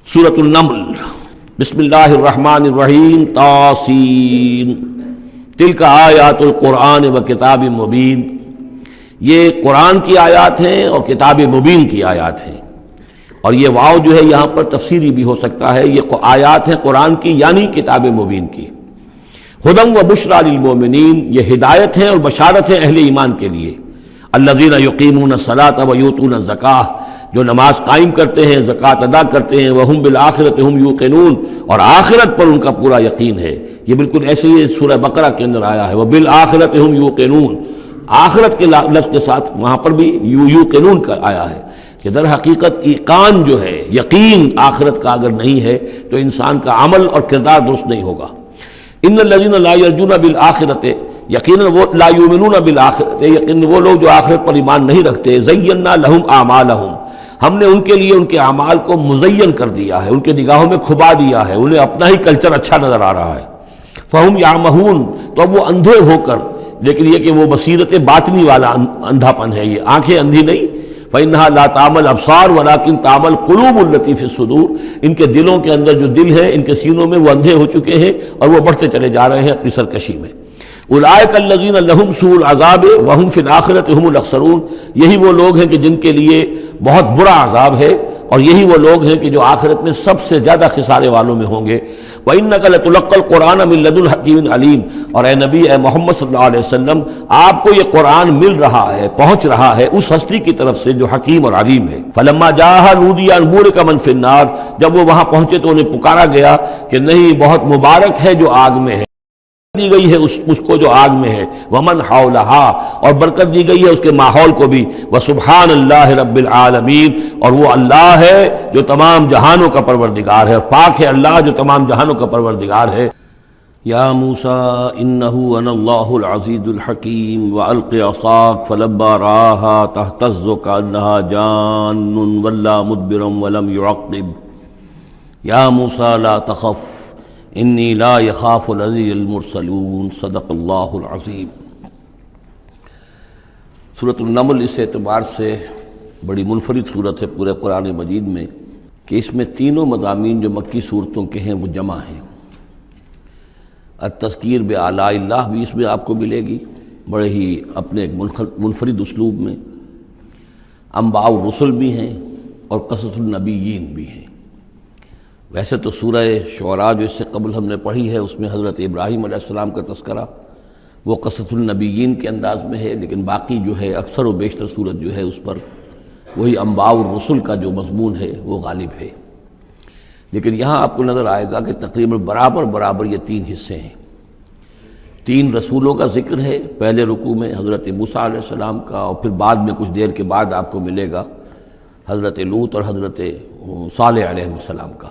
سورۃ النمل بسم اللہ الرحمن الرحیم طاسین تلک آیات القرآن و کتاب مبین، یہ قرآن کی آیات ہیں اور کتاب مبین کی آیات ہیں۔ اور یہ واو جو ہے یہاں پر تفسیری بھی ہو سکتا ہے، یہ آیات ہیں قرآن کی یعنی کتاب مبین کی۔ ہدی و بشریٰ للمؤمنین، یہ ہدایت ہیں اور بشارت ہیں اہل ایمان کے لیے۔ الذین یقیمون الصلاۃ و یؤتون الزکاۃ، جو نماز قائم کرتے ہیں، زکوٰۃ ادا کرتے ہیں، وہم بالآخرۃ ہم یوقنون، اور آخرت پر ان کا پورا یقین ہے۔ یہ بالکل ایسے ہی سورہ بقرہ کے اندر آیا ہے، وبالآخرۃ ہم یوقنون، آخرت کے لفظ کے ساتھ وہاں پر بھی یوقنون کا آیا ہے کہ در حقیقت ایقان جو ہے، یقین آخرت کا اگر نہیں ہے تو انسان کا عمل اور کردار درست نہیں ہوگا۔ ان الذین لا یرجون بالآخرۃ، یقیناً وہ لا یؤمنون بالآخرۃ، یقیناً وہ لوگ جو آخرت پر ایمان نہیں رکھتے، زینا لہم اعمالہم، ہم نے ان کے لیے ان کے اعمال کو مزین کر دیا ہے، ان کے نگاہوں میں کھبا دیا ہے، انہیں اپنا ہی کلچر اچھا نظر آ رہا ہے۔ فہم یعمہون، تو اب وہ اندھے ہو کر، لیکن یہ کہ وہ بصیرت باطنی والا اندھا پن ہے، یہ آنکھیں اندھی نہیں۔ فإنها لا تعمى الأبصار ولكن تعمى القلوب التي في الصدور، ان کے دلوں کے اندر جو دل ہے، ان کے سینوں میں وہ اندھے ہو چکے ہیں اور وہ بڑھتے چلے جا رہے ہیں اپنی سرکشی میں۔ اولئک الذین لہم سوء العذاب وہم فی الآخرۃ ہم الاخسرون، یہی وہ لوگ ہیں کہ جن کے لیے بہت برا عذاب ہے، اور یہی وہ لوگ ہیں کہ جو آخرت میں سب سے زیادہ خسارے والوں میں ہوں گے۔ وَإِنَّكَ لَتُلَقَّى الْقُرْآنَ مِن لَدُنْ حَكِيمٍ عَلِيمٍ، اور اے نبی، اے محمد صلی اللہ علیہ وسلم، آپ کو یہ قرآن مل رہا ہے، پہنچ رہا ہے اس ہستی کی طرف سے جو حکیم اور علیم ہے۔ فَلَمَّا جَاءَهَا نُودِيَ أَن بُورِكَ مَن فِي النَّارِ، جب وہ وہاں پہنچے تو انہیں پکارا گیا کہ نہیں، بہت مبارک ہے جو آگ میں ہے، دی گئی ہے اس کو جو آگ میں ہے، ومن حولہا، اور برکت دی گئی ہے اس کے ماحول کو بھی، وسبحان اللہ رب العالمین، اور وہ اللہ ہے جو تمام جہانوں کا پروردگار ہے، اور پاک ہے اللہ جو تمام جہانوں کا پروردگار ہے۔ یا موسیٰ انہ انا اللہ العزیز الحکیم والق عصاک فلما رآہا تہتز کأنہا جان ولا مدبرا ولم يعقب یا موسیٰ لا تخف انی لا یخاف لدی المرسلون، صدق اللہ العظیم۔ سورۃ النمل اس اعتبار سے بڑی منفرد صورت ہے پورے قرآن مجید میں کہ اس میں تینوں مضامین جو مکی صورتوں کے ہیں وہ جمع ہیں۔ التذکیر بآلاء اللہ بھی اس میں آپ کو ملے گی، بڑے ہی اپنے ایک منفرد اسلوب میں۔ انباء الرسل بھی ہیں اور قصص النبیین بھی ہیں۔ ویسے تو سورہ شعراء جو اس سے قبل ہم نے پڑھی ہے اس میں حضرت ابراہیم علیہ السلام کا تذکرہ وہ قصص النبیین کے انداز میں ہے، لیکن باقی جو ہے اکثر و بیشتر صورت جو ہے اس پر وہی انباء الرسل کا جو مضمون ہے وہ غالب ہے۔ لیکن یہاں آپ کو نظر آئے گا کہ تقریباً برابر یہ تین حصے ہیں۔ تین رسولوں کا ذکر ہے، پہلے رکوع میں حضرت موسیٰ علیہ السلام کا، اور پھر بعد میں کچھ دیر کے بعد آپ کو ملے گا حضرت لوط اور حضرت صالح علیہ السلام کا۔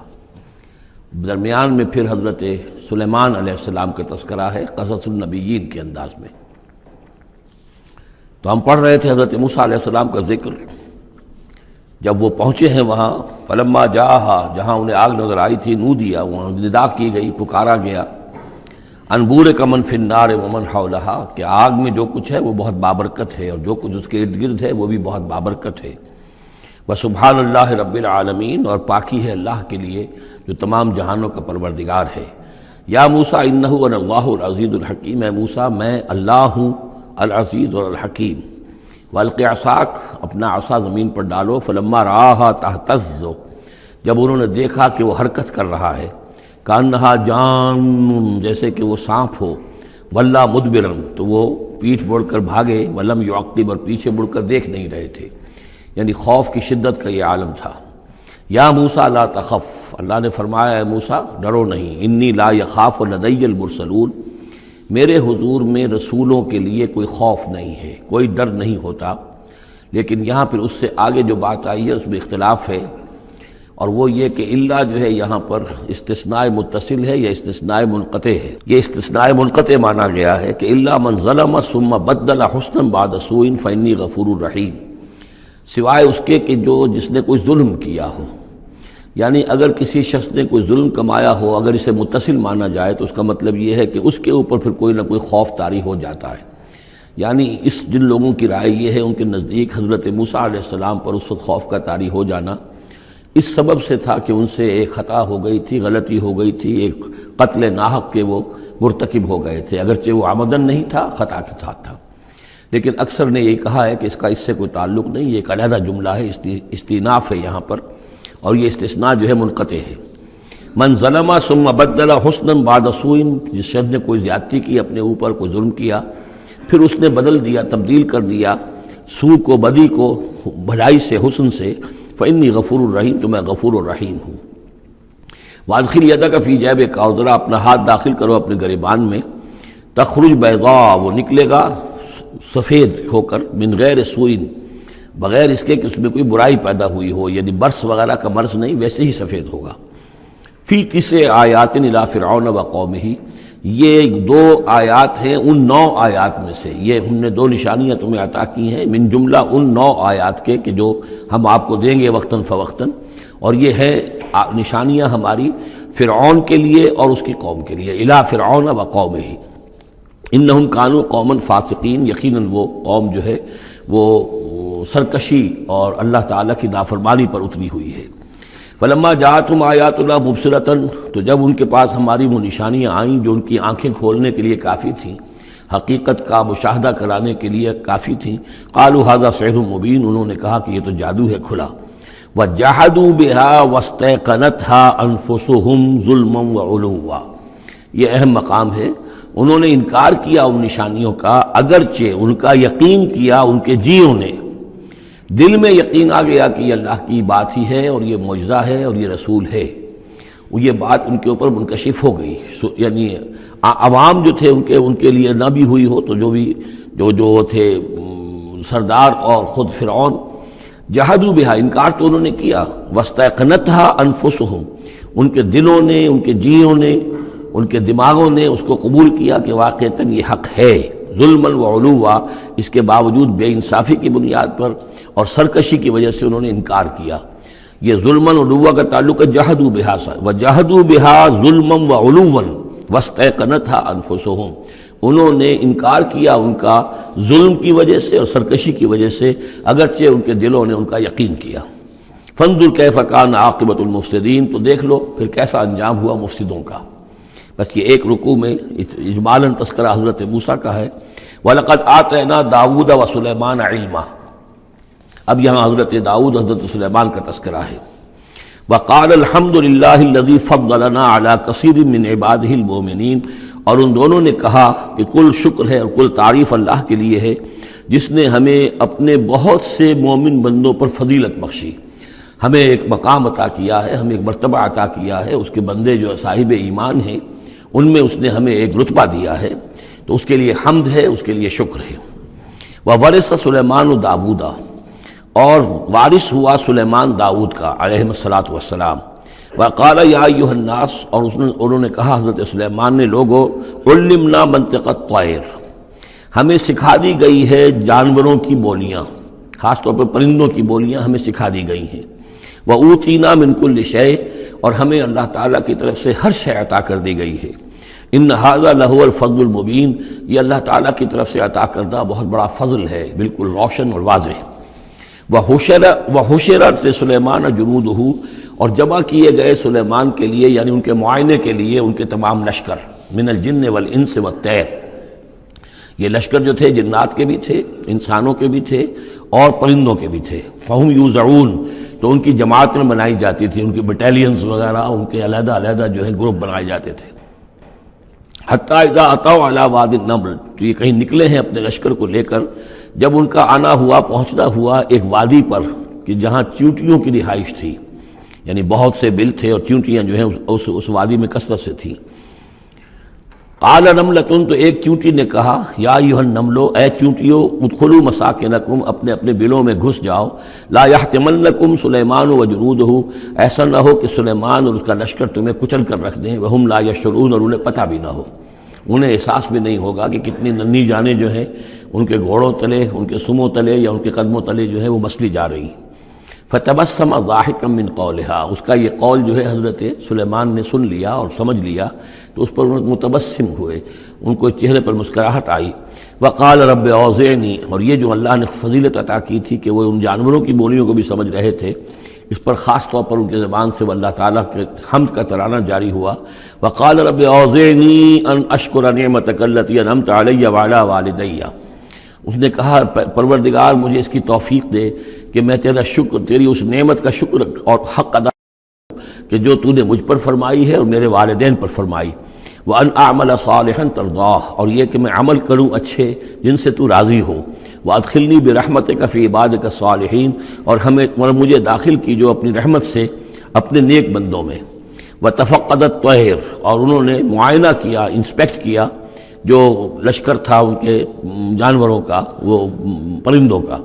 درمیان میں پھر حضرت سلیمان علیہ السلام کا تذکرہ ہے قصص النبیین کے انداز میں۔ تو ہم پڑھ رہے تھے حضرت موسیٰ علیہ السلام کا ذکر، جب وہ پہنچے ہیں وہاں، فلما جاہا، جہاں انہیں آگ نظر آئی تھی، نودیا، وہاں ندا کی گئی، پکارا گیا، ان بورک من فی النار ومن حولہا، کہ آگ میں جو کچھ ہے وہ بہت بابرکت ہے اور جو کچھ اس کے ارد گرد ہے وہ بھی بہت بابرکت ہے۔ وسبحان اللہ رب العالمین، اور پاکی ہے اللہ کے لیے جو تمام جہانوں کا پروردگار ہے۔ یا موسیٰ انہ انا اللہ العزیز الحکیم، اے موسیٰ میں اللہ ہوں العزیز اور الحکیم۔ والق عصاک، اپنا عصا زمین پر ڈالو، فلما رآہا تہتز، جب انہوں نے دیکھا کہ وہ حرکت کر رہا ہے، کأنہا جان، جیسے کہ وہ سانپ ہو، ولا مدبرا، تو وہ پیٹھ موڑ کر بھاگے، ولم یعقب، اور پیچھے مڑ کر دیکھ نہیں رہے تھے، یعنی خوف کی شدت کا یہ عالم تھا۔ یا موسیٰ لا تخف، اللہ نے فرمایا اے موسیٰ ڈرو نہیں، انی لا یخاف لدی المرسلون، میرے حضور میں رسولوں کے لیے کوئی خوف نہیں ہے، کوئی ڈر نہیں ہوتا۔ لیکن یہاں پھر اس سے آگے جو بات آئی ہے اس میں اختلاف ہے، اور وہ یہ کہ اللہ جو ہے یہاں پر استثناء متصل ہے یا استثناء منقطع ہے۔ یہ استثناء منقطع مانا گیا ہے کہ الا من ظلم ثم بدل حسنا بعد سوء فانی غفور رحیم، سوائے اس کے کہ جس نے کوئی ظلم کیا ہو، یعنی اگر کسی شخص نے کوئی ظلم کمایا ہو، اگر اسے متصل مانا جائے تو اس کا مطلب یہ ہے کہ اس کے اوپر پھر کوئی نہ کوئی خوف طاری ہو جاتا ہے۔ یعنی جن لوگوں کی رائے یہ ہے، ان کے نزدیک حضرت موسیٰ علیہ السلام پر اس وقت خوف کا طاری ہو جانا اس سبب سے تھا کہ ان سے ایک خطا ہو گئی تھی، غلطی ہو گئی تھی، ایک قتل ناحق کے وہ مرتکب ہو گئے تھے، اگرچہ وہ عمدن نہیں تھا، خطا کے ساتھ تھا۔ لیکن اکثر نے یہی کہا ہے کہ اس کا اس سے کوئی تعلق نہیں، یہ ایک علیحدہ جملہ ہے، استئناف ہے یہاں پر، اور یہ استثناء جو ہے منقطع ہے۔ من ظلم ثم بدل حسنا بعد سوء، جس شخص نے کوئی زیادتی کی، اپنے اوپر کوئی ظلم کیا، پھر اس نے بدل دیا، تبدیل کر دیا سوء کو، بدی کو، بھلائی سے، حسن سے، فإنی غفور الرحیم، تو میں غفور الرحیم ہوں۔ وادخل یدک فی جیبک، اور ذرا اپنا ہاتھ داخل کرو اپنے گریبان میں، تخرج بیضاء، وہ نکلے گا سفید ہو کر، من غیر سوء، بغیر اس کے کہ اس میں کوئی برائی پیدا ہوئی ہو، یعنی برس وغیرہ کا مرض نہیں، ویسے ہی سفید ہوگا۔ فی 9 آیات الی فرعون و قومہ، یہ 2 آیات ہیں ان 9 آیات میں سے، یہ ہم نے 2 نشانیاں تمہیں عطا کی ہیں من جملہ ان 9 آیات کے کہ جو ہم آپ کو دیں گے وقتاً فوقتاً، اور یہ ہے نشانیاں ہماری فرعون کے لیے اور اس کی قوم کے لیے، الی فرعون و قومہ انہم کانوا قوما فاسقین، یقیناً وہ قوم جو ہے وہ سرکشی اور اللہ تعالیٰ کی نافرمانی پر اتری ہوئی ہے۔ فلما جاءتهم آیاتنا مبصرۃ، تو جب ان کے پاس ہماری وہ نشانیاں آئیں جو ان کی آنکھیں کھولنے کے لیے کافی تھیں، حقیقت کا مشاہدہ کرانے کے لیے کافی تھیں، قالوا ھذا سحر مبین، انہوں نے کہا کہ یہ تو جادو ہے کھلا۔ وجحدوا بها واستيقنتها انفسهم ظلما وعلوا، یہ اہم مقام ہے، انہوں نے انکار کیا ان نشانیوں کا، اگرچہ ان کا یقین کیا ان کے جیوں نے، دل میں یقین آ گیا کہ یہ اللہ کی بات ہی ہے اور یہ معجزہ ہے اور یہ رسول ہے، یہ بات ان کے اوپر منکشف ہو گئی، یعنی عوام جو تھے ان کے لیے نہ بھی ہوئی ہو تو جو تھے سردار اور خود فرعون، جحدوا بہا، انکار تو انہوں نے کیا، واستيقنتها انفسهم، ان کے دلوں نے، ان کے جیوں نے، ان کے دماغوں نے اس کو قبول کیا کہ واقعتاً یہ حق ہے، ظلما وعلوا، اس کے باوجود بے انصافی کی بنیاد پر اور سرکشی کی وجہ سے انہوں نے انکار کیا۔ یہ ظلما وعلوا کا تعلق ہے جحدوا بہا سے، وجحدوا بہا ظلما وعلوا واستيقنتها انفسهم، انہوں نے انکار کیا ان کا ظلم کی وجہ سے اور سرکشی کی وجہ سے، اگرچہ ان کے دلوں نے ان کا یقین کیا۔ فانظر کیف کان عاقبۃ المفسدین، تو دیکھ لو پھر کیسا انجام ہوا مفسدوں کا۔ بس یہ ایک رکوع میں اجمالاً تذکرہ حضرت موسیٰ کا ہے، وَلَقَدْ آتَيْنَا دَاوُودَ وَسُلَيْمَانَ عِلْمًا، اب یہاں حضرت داؤد، حضرت سلیمان کا تذکرہ ہے۔ وَقَالَ الْحَمْدُ لِلَّهِ الَّذِي فَضَّلَنَا عَلَى كَثِيرٍ مِّنْ عِبَادِهِ الْمُؤْمِنِينَ، اور ان دونوں نے کہا کہ کل شکر ہے اور کل تعریف اللہ کے لیے ہے جس نے ہمیں اپنے بہت سے مومن بندوں پر فضیلت بخشی، ہمیں ایک مقام عطا کیا ہے، ہمیں ایک مرتبہ عطا کیا ہے، اس کے بندے جو صاحب ایمان ہیں ان میں اس نے ہمیں ایک رتبہ دیا ہے، تو اس کے لیے حمد ہے، اس کے لیے شکر ہے۔ وَوَرِثَ سُلَيْمَانُ دَاوُودَ، اور وارث ہوا سلیمان داؤد کا علیہ الصلاۃ والسلام۔ وقال یا ایھا الناس، اور انہوں نے کہا حضرت سلیمان نے، لوگو علمنا منطق الطیر، ہمیں سکھا دی گئی ہے جانوروں کی بولیاں، خاص طور پر پرندوں کی بولیاں ہمیں سکھا دی گئی ہیں۔ وَأُوتِینَا مِن كُلِّ شَیْءٍ، اور ہمیں اللہ تعالیٰ کی طرف سے ہر شے عطا کر دی گئی ہے۔ ان ھذا لہو الفضل المبین، یہ اللہ تعالیٰ کی طرف سے عطا کردہ بہت بڑا فضل ہے، بالکل روشن اور واضح۔ وَحُشِرَتْ لِسُلَیْمَانَ جُنُودُهُ، اور جمع کیے گئے سلیمان کے لیے، یعنی ان کے معائنے کے لیے، ان کے تمام لشکر، من الجن والانس والطیر، یہ لشکر جو تھے جنات کے بھی تھے، انسانوں کے بھی تھے اور پرندوں کے بھی تھے۔ فَهُمْ يُوزَعُونَ، تو ان کی جماعتیں بنائی جاتی تھی، ان کی بٹالینز وغیرہ، ان کے علیحدہ علیحدہ جو ہے گروپ بنائے جاتے تھے۔ حتیٰ اذا اتوا علی وادی النمل، تو یہ کہیں نکلے ہیں اپنے لشکر کو لے کر، جب ان کا آنا ہوا، پہنچنا ہوا ایک وادی پر کہ جہاں چیونٹیوں کی رہائش تھی، یعنی بہت سے بل تھے اور چیونٹیاں جو ہیں اس وادی میں کثرت سے تھیں۔ قال نملۃ، تو ایک چیونٹی نے کہا، یا ایھا النمل، اے چیونٹیوں، ادخلوا مساکنکم، اپنے اپنے بلوں میں گھس جاؤ، لا یحطمنکم سلیمان وجنودہ، ایسا نہ ہو کہ سلیمان اور اس کا لشکر تمہیں کچل کر رکھ دیں، وہم لا یشعرون، اور انہیں پتہ بھی نہ ہو، انہیں احساس بھی نہیں ہوگا کہ کتنی ننھی جانیں جو ہیں ان کے گھوڑوں تلے، ان کے سموں تلے یا ان کے قدموں تلے جو ہے وہ مسلی جا رہی ہیں۔ فتبسم ضاحکا من قولہا، اس کا یہ قول جو ہے حضرت سلیمان نے سن لیا اور سمجھ لیا تو اس پر متبسم ہوئے، ان کو چہرے پر مسکراہٹ آئی۔ وقال رب اوزعنی، اور یہ جو اللہ نے فضیلت عطا کی تھی کہ وہ ان جانوروں کی بولیوں کو بھی سمجھ رہے تھے، اس پر خاص طور پر ان کی زبان سے وہ اللہ تعالیٰ کے حمد کا ترانہ جاری ہوا. وقال رب اوزعنی ان اشکر نعمتک التی انعمت علی وعلی والدی. اس نے کہا پروردگار مجھے اس کی توفیق دے کہ میں تیرا شکر، تیری اس نعمت کا شکر اور حق ادا کہ جو تو نے مجھ پر فرمائی ہے اور میرے والدین پر فرمائی. وَأَنْ أَعْمَلَ صَالِحًا تَرْضَاهُ، اور یہ کہ میں عمل کروں اچھے جن سے تو راضی ہو. وَأَدْخِلْنِي بِرَحْمَتِكَ فِي عِبَادِكَ الصَّالِحِينَ، اور مجھے داخل کیجو اپنی رحمت سے اپنے نیک بندوں میں. وَتَفَقَّدَ الطَّيْرَ، اور انہوں نے معائنہ کیا، انسپیکٹ کیا جو لشکر تھا ان کے جانوروں کا، وہ پرندوں کا.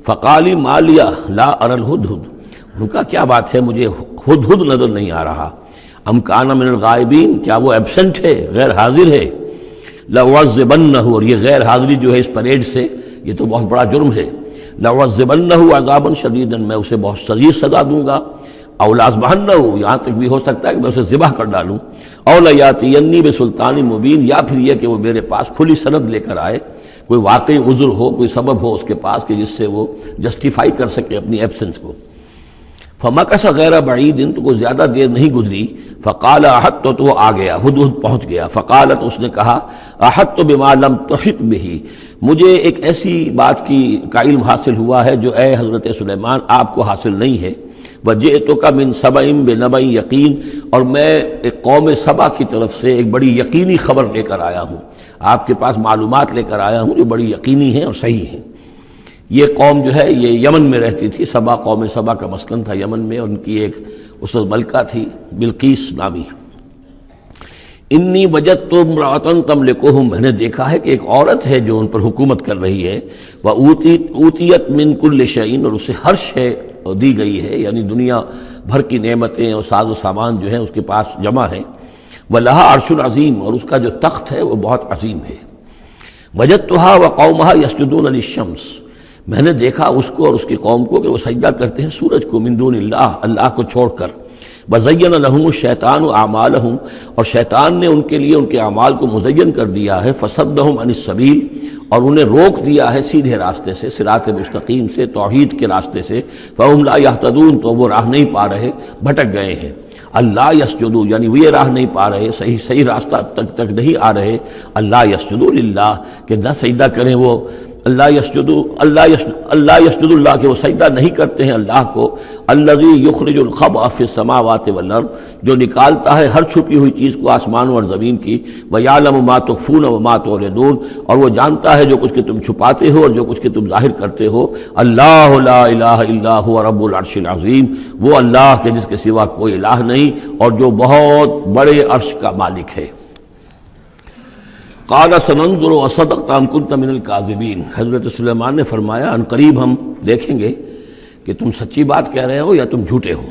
فقال ما لي لا ارى الهدهد، ان کا کیا بات ہے مجھے ہدہد نظر نہیں آ رہا. ام کان من الغائبین، کیا وہ ایبسنٹ ہے، غیر حاضر ہے. لأعذبنہ، اور یہ غیر حاضری جو ہے اس پریڈ سے یہ تو بہت بڑا جرم ہے. لأعذبنہ عذابا شدیدا، میں اسے بہت شدید سزا دوں گا. او لأذبحنہ، یہاں تک بھی ہو سکتا ہے کہ میں اسے ذبح کر ڈالوں. او لیاتینی بسلطان مبین، یا پھر یہ کہ وہ میرے پاس کھلی سند لے کر آئے، کوئی واقعی عذر ہو، کوئی سبب ہو اس کے پاس کہ جس سے وہ جسٹیفائی کر سکے اپنی ایبسنس کو. فمکث غیر بعید، تو کوئی زیادہ دیر نہیں گزری. فقال احطت، تو وہ آ گیا، ہدہد پہنچ گیا. فقالت، اس نے کہا احطت بما لم تحط به، مجھے ایک ایسی بات کا علم حاصل ہوا ہے جو اے حضرت سلیمان آپ کو حاصل نہیں ہے. وجئتک من سبأ بنبأ یقین، اور میں ایک قوم سبا کی طرف سے ایک بڑی یقینی خبر لے کر آیا ہوں، آپ کے پاس معلومات لے کر آیا ہوں جو بڑی یقینی ہیں اور صحیح ہیں. یہ قوم جو ہے یہ یمن میں رہتی تھی، سبا، قوم سبا کا مسکن تھا یمن میں، اور ان کی ایک اس وقت ملکہ تھی بلقیس نامی. انی وجدت امرأۃ تملکہم، میں نے دیکھا ہے کہ ایک عورت ہے جو ان پر حکومت کر رہی ہے. وأوتیت من کل شیء، اور اسے ہر شے دی گئی ہے، یعنی دنیا بھر کی نعمتیں اور ساز و سامان جو ہیں اس کے پاس جمع ہے. وَلَهَا عَرْشٌ عَظِيمٌ، اور اس کا جو تخت ہے وہ بہت عظیم ہے. وَجَدتُّهَا وَقَوْمَهَا يَسْجُدُونَ لِلشَّمْسِ، میں نے دیکھا اس کو اور اس کی قوم کو کہ وہ سجدہ کرتے ہیں سورج کو، من دون اللہ، اللہ کو چھوڑ کر. وَزَيَّنَ لَهُمُ الشَّيْطَانُ أَعْمَالَهُمْ، اور شیطان نے ان کے لیے ان کے اعمال کو مزین کر دیا ہے. فَصَدَّهُمْ عَنِ السَّبِيلِ، اور انہیں روک دیا ہے سیدھے راستے سے، صراط مستقیم سے، توحید کے راستے سے. فَهُمْ لَا يَهْتَدُونَ، تو وہ راہ نہیں پا رہے، بھٹک گئے ہیں. اللہ یسجدو، یعنی وہ یہ راہ نہیں پا رہے، صحیح راستہ تک نہیں آ رہے. اللہ یسجدو للہ، کہ نہ سجدہ کریں وہ اللہ یسجدو، اللہ یسجد اللہ، کہ وہ سجدہ نہیں کرتے ہیں اللہ کو. الذی یخرج الخبء فی السماوات والارض، جو نکالتا ہے ہر چھپی ہوئی چیز کو آسمانوں اور زمین کی. ویعلم ما تخفون وما تعلنون، اور وہ جانتا ہے جو کچھ کہ تم چھپاتے ہو اور جو کچھ کہ تم ظاہر کرتے ہو. اللہ لا الہ الا هو رب العرش العظیم، وہ اللہ کے جس کے سوا کوئی الہ نہیں اور جو بہت بڑے عرش کا مالک ہے. قال سننظر اصدقت ام كنت من الكاذبین، حضرت سلیمان نے فرمایا ان قریب ہم دیکھیں گے کہ تم سچی بات کہہ رہے ہو یا تم جھوٹے ہو،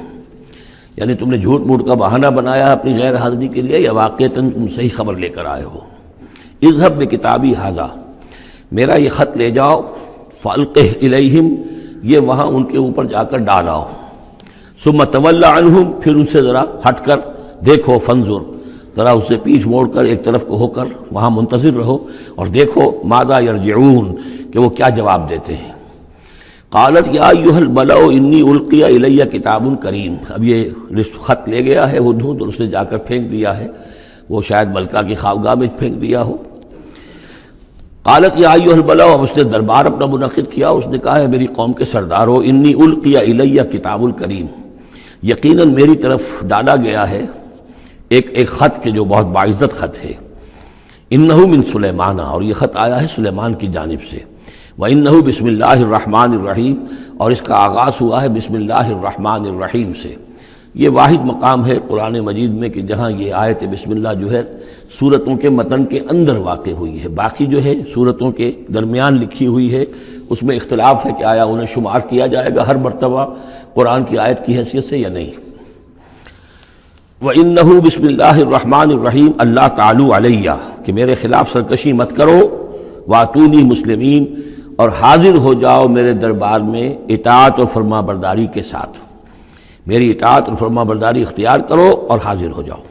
یعنی تم نے جھوٹ موٹ کا بہانہ بنایا اپنی غیر حاضری کے لیے یا واقعتاً تم صحیح خبر لے کر آئے ہو. اذهب بکتابی ھذا، میرا یہ خط لے جاؤ. فالقہ الیہم، یہ وہاں ان کے اوپر جا کر ڈالاؤ. ثم تول عنہم، پھر ان سے ذرا ہٹ کر دیکھو. فانظر، ذرا اس سے پیٹھ موڑ کر ایک طرف کو ہو کر وہاں منتظر رہو اور دیکھو ماذا یرجعون، کہ وہ کیا جواب دیتے ہیں. قالت یا ایھا الملأ انی القی الی کتاب کریم، اب یہ خط لے گیا ہے ہدہد اور اس نے جا کر پھینک دیا ہے، وہ شاید ملکہ کی خوابگاہ میں پھینک دیا ہو. قالت یا ایھا الملأ، اب اس نے دربار اپنا منعقد کیا، اس نے کہا ہے میری قوم کے سردارو، انی القی الی کتاب کریم، یقیناً میری طرف ڈالا گیا ہے ایک خط کے جو بہت باعزت خط ہے. انہو من سلیمان، اور یہ خط آیا ہے سلیمان کی جانب سے. وانہو بسم اللہ الرحمن الرحیم، اور اس کا آغاز ہوا ہے بسم اللہ الرحمن الرحیم سے. یہ واحد مقام ہے قرآن مجید میں کہ جہاں یہ آیت بسم اللہ جو ہے سورتوں کے متن کے اندر واقع ہوئی ہے. باقی جو ہے سورتوں کے درمیان لکھی ہوئی ہے، اس میں اختلاف ہے کہ آیا انہیں شمار کیا جائے گا ہر مرتبہ قرآن کی آیت کی حیثیت سے یا نہیں. وَإِنَّهُ بسم اللہ الرحمن الرحیم اللہ تعالی علیہ، کہ میرے خلاف سرکشی مت کرو. وَأْتُونِي مسلمین، اور حاضر ہو جاؤ میرے دربار میں اطاعت اور فرما برداری کے ساتھ، میری اطاعت اور فرما برداری اختیار کرو اور حاضر ہو جاؤ.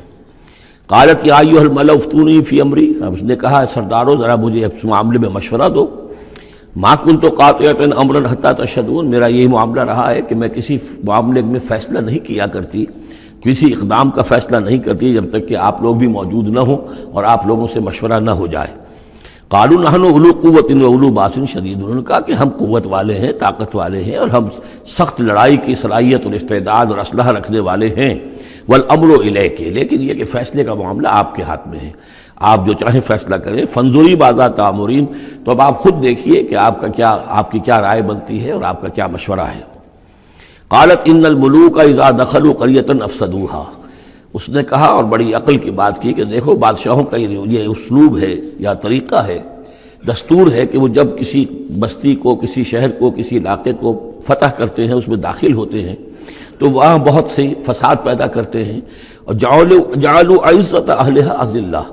قالت یا ایھا الملأ افتونی فی امری، اب اس نے کہا سردارو ذرا مجھے اس معاملے میں مشورہ دو. ما کنت قاطعۃ امرا حتی تشہدون، میرا یہی معاملہ رہا ہے کہ میں کسی معاملے میں فیصلہ نہیں کیا کرتی، کسی اقدام کا فیصلہ نہیں کرتی جب تک کہ آپ لوگ بھی موجود نہ ہوں اور آپ لوگوں سے مشورہ نہ ہو جائے۔ قالوا نحن اولو قوت و اولو باس شدید، انہوں نے کہا کہ ہم قوت والے ہیں، طاقت والے ہیں، اور ہم سخت لڑائی کی صلاحیت اور استعداد اور اسلحہ رکھنے والے ہیں۔ والامر الیک، لیکن یہ کہ فیصلے کا معاملہ آپ کے ہاتھ میں ہے، آپ جو چاہیں فیصلہ کریں۔ فانظری ماذا تأمرین، تو اب آپ خود دیکھیے کہ آپ کی کیا رائے بنتی ہے اور آپ کا کیا مشورہ ہے۔ قالت ان الملوک اذا دخلوا قریۃ افسدوها، اس نے کہا اور بڑی عقل کی بات کی کہ دیکھو بادشاہوں کا یہ اسلوب ہے یا طریقہ ہے، دستور ہے کہ وہ جب کسی بستی کو، کسی شہر کو، کسی علاقے کو فتح کرتے ہیں، اس میں داخل ہوتے ہیں تو وہاں بہت سے فساد پیدا کرتے ہیں، اور جعلوا عزت اہلها اذلہ،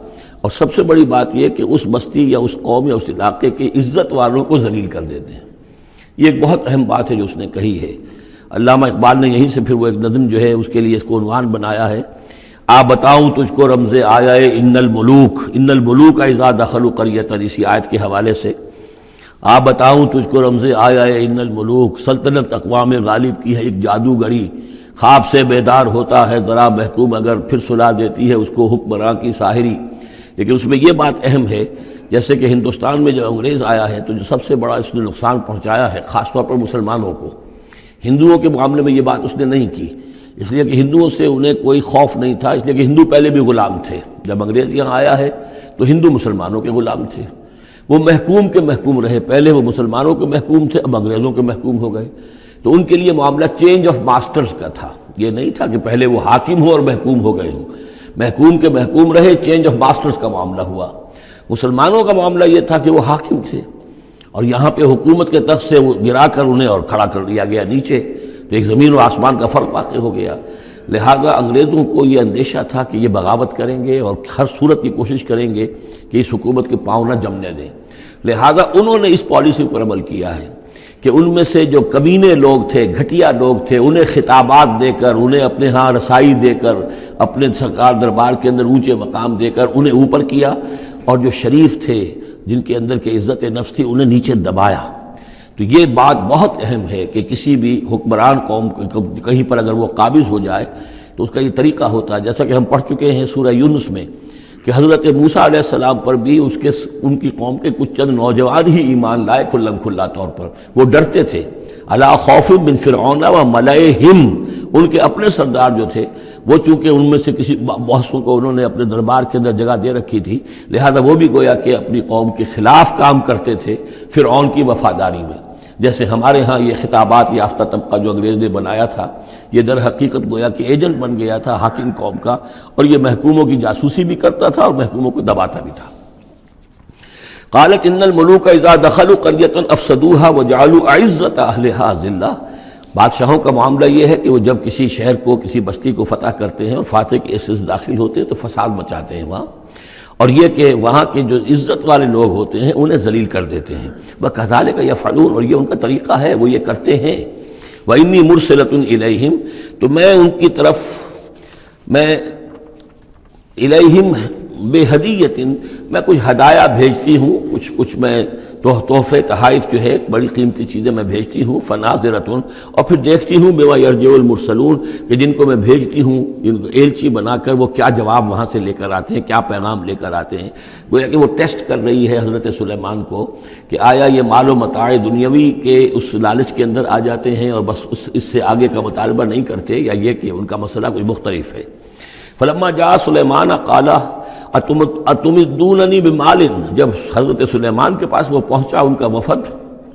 اور سب سے بڑی بات یہ کہ اس بستی یا اس قوم یا اس علاقے کے عزت والوں کو ذلیل کر دیتے ہیں۔ یہ ایک بہت اہم بات ہے جو اس نے کہی ہے۔ علامہ اقبال نے یہیں سے پھر وہ ایک نظم جو ہے اس کے لیے اس کو عنوان بنایا ہے، آ بتاؤں تجھ کو رمز آیا ان الملوک اذا دخلوا قریۃ، اسی آیت کے حوالے سے آ بتاؤں تجھ کو رمز آیا ان الملوک، سلطنت اقوام غالب کی ہے ایک جادوگری، خواب سے بیدار ہوتا ہے ذرا محکوم اگر پھر سلا دیتی ہے اس کو حکمراں کی ساحری۔ لیکن اس میں یہ بات اہم ہے، جیسے کہ ہندوستان میں جب انگریز آیا ہے تو جو سب سے بڑا اس نے نقصان پہنچایا ہے خاص طور پر مسلمانوں کو، ہندوؤں کے معاملے میں یہ بات اس نے نہیں کی، اس لیے کہ ہندوؤں سے انہیں کوئی خوف نہیں تھا، اس لیے کہ ہندو پہلے بھی غلام تھے۔ جب انگریز یہاں آیا ہے تو ہندو مسلمانوں کے غلام تھے، وہ محکوم کے محکوم رہے، پہلے وہ مسلمانوں کے محکوم تھے، اب انگریزوں کے محکوم ہو گئے، تو ان کے لیے معاملہ چینج آف ماسٹرز کا تھا، یہ نہیں تھا کہ پہلے وہ حاکم ہو اور محکوم ہو گئے ہوں، محکوم کے محکوم رہے، چینج آف ماسٹرز کا معاملہ ہوا۔ مسلمانوں کا معاملہ یہ تھا کہ وہ حاکم تھے، اور یہاں پہ حکومت کے تخت سے وہ گرا کر انہیں اور کھڑا کر دیا گیا نیچے، تو ایک زمین و آسمان کا فرق واقع ہو گیا۔ لہذا انگریزوں کو یہ اندیشہ تھا کہ یہ بغاوت کریں گے اور ہر صورت کی کوشش کریں گے کہ اس حکومت کے پاؤں نہ جمنے دیں، لہذا انہوں نے اس پالیسی پر عمل کیا ہے کہ ان میں سے جو کمینے لوگ تھے، گھٹیا لوگ تھے، انہیں خطابات دے کر، انہیں اپنے ہاں رسائی دے کر، اپنے سرکار دربار کے اندر اونچے مقام دے کر انہیں اوپر کیا، اور جو شریف تھے جن کے اندر کے عزت نفس تھی انہیں نیچے دبایا۔ تو یہ بات بہت اہم ہے کہ کسی بھی حکمران قوم کہیں پر اگر وہ قابض ہو جائے تو اس کا یہ طریقہ ہوتا ہے، جیسا کہ ہم پڑھ چکے ہیں سورہ یونس میں کہ حضرت موسیٰ علیہ السلام پر بھی ان کی قوم کے کچھ چند نوجوان ہی ایمان لائے کھلم کھلا طور پر، وہ ڈرتے تھے۔ الا خوف من فرعون و ملئہم، ان کے اپنے سردار جو تھے وہ چونکہ ان میں سے کسی بہتوں کو انہوں نے اپنے دربار کے اندر جگہ دے رکھی تھی، لہذا وہ بھی گویا کہ اپنی قوم کے خلاف کام کرتے تھے فرعون کی وفاداری میں۔ جیسے ہمارے ہاں یہ خطابات یافتہ طبقہ جو انگریز نے بنایا تھا، یہ در حقیقت گویا کہ ایجنٹ بن گیا تھا حاکم قوم کا، اور یہ محکوموں کی جاسوسی بھی کرتا تھا اور محکوموں کو دباتا بھی تھا۔ قالت ان الملوک اذا دخلوا قریۃ افسدوها وجعلوا عزت اہلها اذلہ، بادشاہوں کا معاملہ یہ ہے کہ وہ جب کسی شہر کو، کسی بستی کو فتح کرتے ہیں اور فاتح کے حصے سے داخل ہوتے ہیں تو فساد مچاتے ہیں وہاں، اور یہ کہ وہاں کے جو عزت والے لوگ ہوتے ہیں انہیں ذلیل کر دیتے ہیں۔ وَكَذَلِكَ يَفْعَلُونَ، اور یہ ان کا طریقہ ہے، وہ یہ کرتے ہیں۔ وَإِنِّي مُرْسِلَةٌ إِلَيْهِمْ، تو میں ان کی طرف، میں الیہم بِہَدِيَّةٍ، میں کچھ ہدایہ بھیجتی ہوں، کچھ میں تحفے تحائف جو ہے بڑی قیمتی چیزیں میں بھیجتی ہوں۔ فَنَاظِرَةٌ، اور پھر دیکھتی ہوں بِمَا يَرْجِعُ الْمُرْسَلُونَ، کہ جن کو میں بھیجتی ہوں ایلچی بنا کر وہ کیا جواب وہاں سے لے کر آتے ہیں، کیا پیغام لے کر آتے ہیں۔ گویا کہ وہ ٹیسٹ کر رہی ہے حضرت سلیمان کو کہ آیا یہ مال و متاع دنیاوی کے اس لالچ کے اندر آ جاتے ہیں اور بس اس سے آگے کا مطالبہ نہیں کرتے، یا یہ کہ ان کا مسئلہ کوئی مختلف ہے۔ فلما جاء سلیمان قال اتمدوننی بمال، جب حضرت سلیمان کے پاس وہ پہنچا ان کا وفد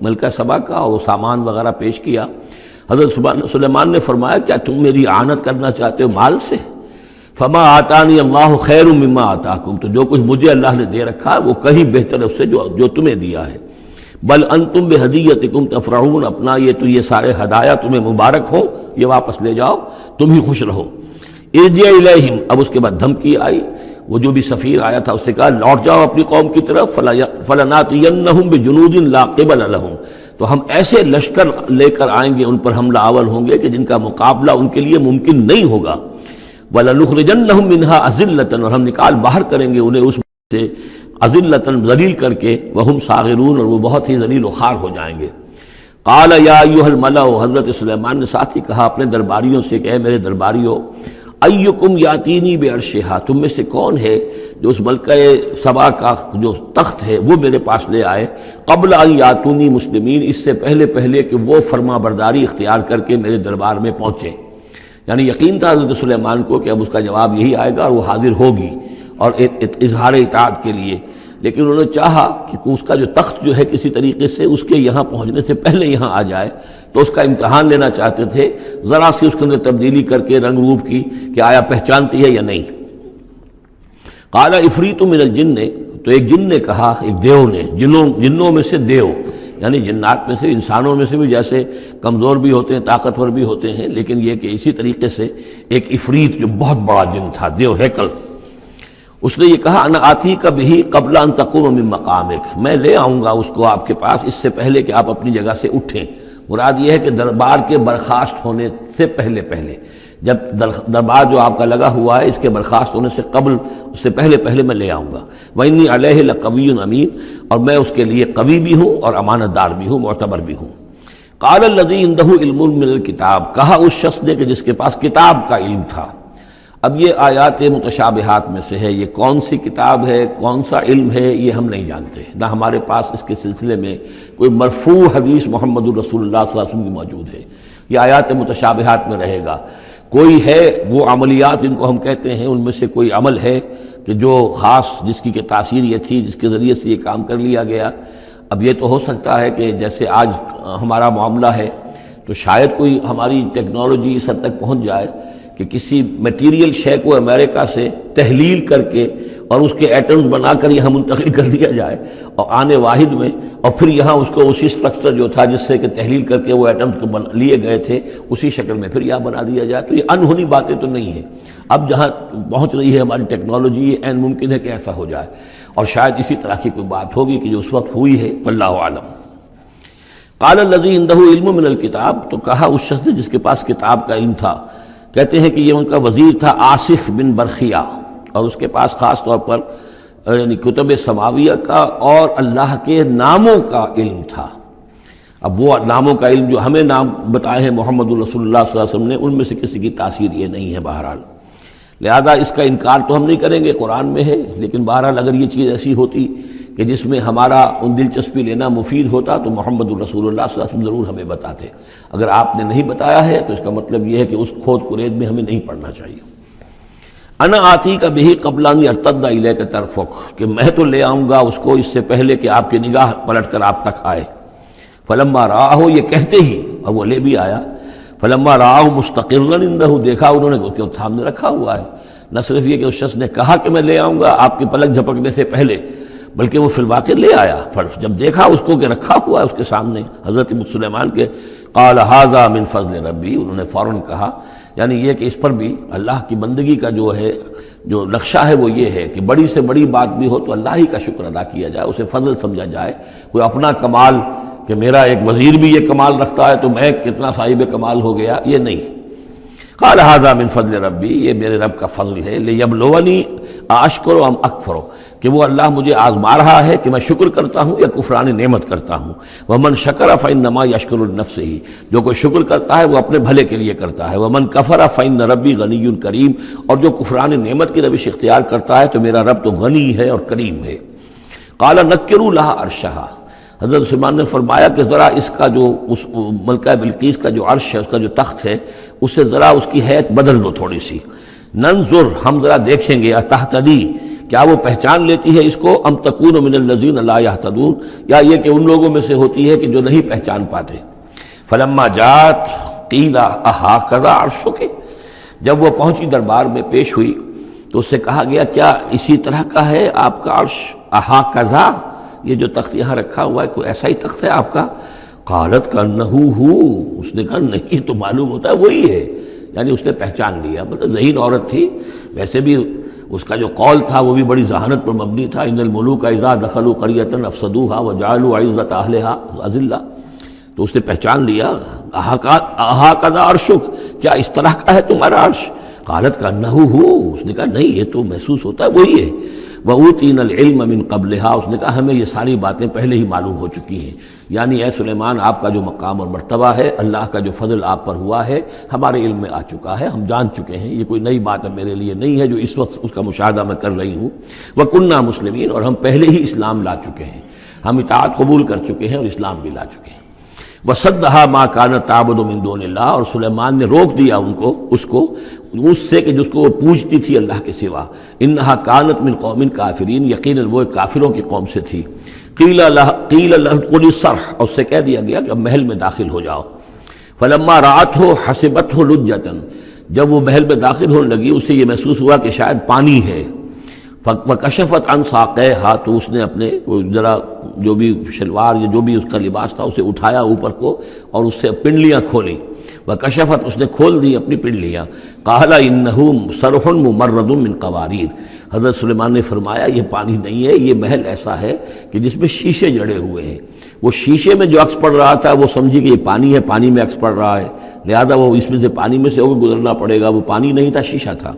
ملکہ سبا کا، اور وہ سامان وغیرہ پیش کیا، حضرت سلیمان نے فرمایا کیا تم میری اعانت کرنا چاہتے ہو مال سے؟ فما آتانی اللہ خیر مما آتاکم، تو جو کچھ مجھے اللہ نے دے رکھا ہے وہ کہیں بہتر ہے اس سے جو تمہیں دیا ہے۔ بل انتم بہدیتکم تفرحون، اپنا یہ سارے ہدایہ تمہیں مبارک ہو، یہ واپس لے جاؤ، تم ہی خوش رہو۔ ارجع الیہم، اب اس کے بعد دھمکی آئی، وہ جو بھی سفیر آیا تھا اس سے کہا لوٹ جاؤ اپنی قوم کی طرف، فلناتینہم بجنود لا قبل لہم، تو ہم ایسے لشکر لے کر آئیں گے ان پر حملہ آور ہوں گے کہ جن کا مقابلہ ان کے لیے ممکن نہیں ہوگا۔ وَلَنُخْرِجَنَّهُم مِّنْهَا أَذِلَّةً، اور ہم نکال باہر کریں گے انہیں اس سے اذلۃ ذلیل کر کے، وہم صاغرون اور وہ بہت ہی ذلیل و خوار ہو جائیں گے۔ قال یا ایھا الملأ، حضرت سلیمان نے ساتھ ہی کہا اپنے درباریوں سے کہ اے میرے درباریوں، ایکم یاتینی بعرشھا، تم میں سے کون ہے جو اس ملکہ سبا کا جو تخت ہے وہ میرے پاس لے آئے، قبل ان یاتونی مسلمین، اس سے پہلے کہ وہ فرما برداری اختیار کر کے میرے دربار میں پہنچے۔ یعنی یقین تھا حضرت سلیمان کو کہ اب اس کا جواب یہی آئے گا اور وہ حاضر ہوگی اور اظہار اطاعت کے لیے، لیکن انہوں نے چاہا کہ اس کا جو تخت جو ہے کسی طریقے سے اس کے یہاں پہنچنے سے پہلے یہاں آ جائے، تو اس کا امتحان لینا چاہتے تھے، ذرا سی اس کے اندر تبدیلی کر کے رنگ روپ کی کہ آیا پہچانتی ہے یا نہیں۔ قال عفریت من الجن، تو ایک جن نے کہا، ایک دیو نے، جنوں میں سے دیو، یعنی جنات میں سے، انسانوں میں سے بھی جیسے کمزور بھی ہوتے ہیں طاقتور بھی ہوتے ہیں، لیکن یہ کہ اسی طریقے سے ایک عفریت جو بہت بڑا جن تھا، دیو ہیکل، اس نے یہ کہا انا آتی کا بہی قبل ان تقوم من مقامک، میں لے آؤں گا اس کو آپ کے پاس اس سے پہلے کہ آپ اپنی جگہ سے اٹھیں۔ مراد یہ ہے کہ دربار کے برخاست ہونے سے پہلے جب دربار جو آپ کا لگا ہوا ہے اس کے برخاست ہونے سے قبل، اس سے پہلے میں لے آؤں گا۔ وَإِنِّي عَلَيْهِ لَقَوِيٌّ أَمِينٌ، اور میں اس کے لیے قوی بھی ہوں اور امانت دار بھی ہوں، معتبر بھی ہوں۔ قال الذي عنده علم من الكتاب، کہا اس شخص نے کہ جس کے پاس کتاب کا علم تھا۔ اب یہ آیات متشابہات میں سے ہے، یہ کون سی کتاب ہے، کون سا علم ہے، یہ ہم نہیں جانتے، نہ ہمارے پاس اس کے سلسلے میں کوئی مرفوع حدیث محمد الرسول اللہ صلی اللہ علیہ وسلم کی موجود ہے۔ یہ آیات متشابہات میں رہے گا۔ کوئی ہے وہ عملیات جن کو ہم کہتے ہیں، ان میں سے کوئی عمل ہے کہ جو خاص جس کی کہ تاثیر یہ تھی، جس کے ذریعے سے یہ کام کر لیا گیا۔ اب یہ تو ہو سکتا ہے کہ جیسے آج ہمارا معاملہ ہے تو شاید کوئی ہماری ٹیکنالوجی اس حد تک پہنچ جائے کہ کسی میٹیریل شے کو امریکہ سے تحلیل کر کے اور اس کے ایٹمز بنا کر یہاں منتقل کر دیا جائے اور آنے واحد میں، اور پھر یہاں اس کو اسی سٹرکچر جو تھا جس سے کہ تحلیل کر کے وہ ایٹمز کو لیے گئے تھے اسی شکل میں پھر یہاں بنا دیا جائے۔ تو یہ انہونی باتیں تو نہیں ہیں، اب جہاں پہنچ رہی ہے ہماری ٹیکنالوجی، یہ عین ممکن ہے کہ ایسا ہو جائے، اور شاید اسی طرح کی کوئی بات ہوگی کہ جو اس وقت ہوئی ہے، واللہ عالم۔ قال الذی عنده علم من الکتاب، تو کہا اس شخص نے جس کے پاس کتاب کا علم تھا، کہتے ہیں کہ یہ ان کا وزیر تھا آصف بن برخیہ، اور اس کے پاس خاص طور پر یعنی کتب سماویہ کا اور اللہ کے ناموں کا علم تھا۔ اب وہ ناموں کا علم جو ہمیں نام بتائے ہیں محمد الرسول اللہ صلی اللہ علیہ وسلم نے، ان میں سے کسی کی تاثیر یہ نہیں ہے بہرحال، لہذا اس کا انکار تو ہم نہیں کریں گے، قرآن میں ہے، لیکن بہرحال اگر یہ چیز ایسی ہوتی کہ جس میں ہمارا ان دلچسپی لینا مفید ہوتا تو محمد الرسول اللہ صلی اللہ علیہ وسلم ضرور ہمیں بتاتے۔ اگر آپ نے نہیں بتایا ہے تو اس کا مطلب یہ ہے کہ اس کھود کرید میں ہمیں نہیں پڑھنا چاہیے۔ انا آتی کا بہی قبل ان یرتد الیک طرفک، کہ میں تو لے آؤں گا اس کو اس سے پہلے کہ آپ کی نگاہ پلٹ کر آپ تک آئے۔ فلما رآہ، یہ کہتے ہی اور وہ لے بھی آیا، فلما رآہ مستقرا عنده، دیکھا انہوں نے کہ وہ سامنے رکھا ہوا ہے۔ نہ صرف یہ کہ اس شخص نے کہا کہ میں لے آؤں گا آپ کی پلک جھپکنے سے پہلے، بلکہ وہ فی الواقع لے آیا، جب دیکھا اس کو کہ رکھا ہوا ہے اس کے سامنے حضرت سلیمان کے، قال ھذا من فضل ربی، انہوں نے فوراً کہا، یعنی یہ کہ اس پر بھی اللہ کی بندگی کا جو ہے جو نقشہ ہے وہ یہ ہے کہ بڑی سے بڑی بات بھی ہو تو اللہ ہی کا شکر ادا کیا جائے، اسے فضل سمجھا جائے، کوئی اپنا کمال کہ میرا ایک وزیر بھی یہ کمال رکھتا ہے تو میں کتنا صاحب کمال ہو گیا، یہ نہیں۔ قال ھذا من فضل ربی، یہ میرے رب کا فضل ہے، لیبلونی اشکر ام اکفر، کہ وہ اللہ مجھے آزما رہا ہے کہ میں شکر کرتا ہوں یا کفران نعمت کرتا ہوں۔ ومن شکر فانما یشکر لنفسہ، جو کوئی شکر کرتا ہے وہ اپنے بھلے کے لیے کرتا ہے۔ ومن کفر فان ربی غنی کریم، اور جو کفران نعمت کی روش اختیار کرتا ہے تو میرا رب تو غنی ہے اور کریم ہے۔ قال نکروا لها عرشها، حضرت سلیمان نے فرمایا کہ ذرا اس کا جو اس ملکہ بلقیس کا جو عرش ہے، اس کا جو تخت ہے، اسے ذرا اس کی حیت بدل دو تھوڑی سی، ننظر، ہم ذرا دیکھیں گے، تہتدی، کیا وہ پہچان لیتی ہے اس کو، ام تکون من الذین لا یہتدون، یا یہ کہ ان لوگوں میں سے ہوتی ہے کہ جو نہیں پہچان پاتے۔ فلما جات قیل اھاکذا عرشک، جب وہ پہنچی دربار میں پیش ہوئی تو اس سے کہا گیا کیا اسی طرح کا ہے آپ کا عرش، اھاکذا، یہ جو تخت یہاں رکھا ہوا ہے کوئی ایسا ہی تخت ہے آپ کا؟ قالت کانہ ہو، اس نے کہا نہیں، تو معلوم ہوتا ہے وہی ہے، یعنی اس نے پہچان لیا، مطلب ذہین عورت تھی، ویسے بھی اس کا جو قول تھا وہ بھی بڑی ذہانت پر مبنی تھا، ان الملوک اذا دخلوا قریۃ افسدوها وجعلوا عزت اہلها اذلہ، تو اس نے پہچان لیا، اھاکذا عرشک، کیا اس طرح کا ہے تمہارا عرش؟ قالت کانہ ہو، اس نے کہا نہیں، یہ تو محسوس ہوتا ہے وہی ہے۔ وَأُوتِينَا الْعِلْمَ مِنْ قَبْلِهَا، اس نے کہا ہمیں یہ ساری باتیں پہلے ہی معلوم ہو چکی ہیں، یعنی اے سلیمان آپ کا جو مقام اور مرتبہ ہے، اللہ کا جو فضل آپ پر ہوا ہے ہمارے علم میں آ چکا ہے، ہم جان چکے ہیں، یہ کوئی نئی بات اب میرے لیے نہیں ہے جو اس وقت اس کا مشاہدہ میں کر رہی ہوں۔ وَكُنَّا مُسْلِمِينَ، اور ہم پہلے ہی اسلام لا چکے ہیں، ہم اطاعت قبول کر چکے ہیں اور اسلام بھی لا چکے ہیں۔ وَصَدَّهَا مَا كَانَتْ تَعْبُدُ مِن دُونِ اللَّهِ، اور سلیمان نے روک دیا اس کو اس سے کہ جس کو وہ پوجتی تھی اللہ کے سوا۔ اِنَّهَا كَانَتْ مِن قَوْمٍ كَافِرِينَ، یقیناً وہ کافروں کی قوم سے تھی۔ قِيلَ لَهَا ادْخُلِي الصَّرْحَ، اور اس سے کہہ دیا گیا کہ اب محل میں داخل ہو جاؤ۔ فَلَمَّا رَأَتْهُ حَسِبَتْهُ لُجَّةً، جب وہ محل میں داخل ہونے لگی اسے یہ محسوس ہوا کہ شاید پانی ہے۔ وَكَشَفَتْ عَنْ سَاقَيْهَا، تو اس نے اپنے ذرا جو بھی شلوار یا جو بھی اس کا لباس تھا اسے اٹھایا اوپر کو اور اس سے پنڈلیاں کھولیں۔ وَكَشَفَتْ، اس نے کھول دی اپنی پنڈلیاں۔ قَالَ إِنَّهُ صَرْحٌ مُمَرَّدٌ مِّن قَوَارِيرَ، حضرت سلیمان نے فرمایا یہ پانی نہیں ہے، یہ محل ایسا ہے کہ جس میں شیشے جڑے ہوئے ہیں۔ وہ شیشے میں جو عکس پڑ رہا تھا وہ سمجھی کہ یہ پانی ہے، پانی میں عکس پڑ رہا ہے، لہذا وہ اس میں سے پانی میں سے ہو کے گزرنا پڑے گا، وہ پانی نہیں تھا شیشہ تھا۔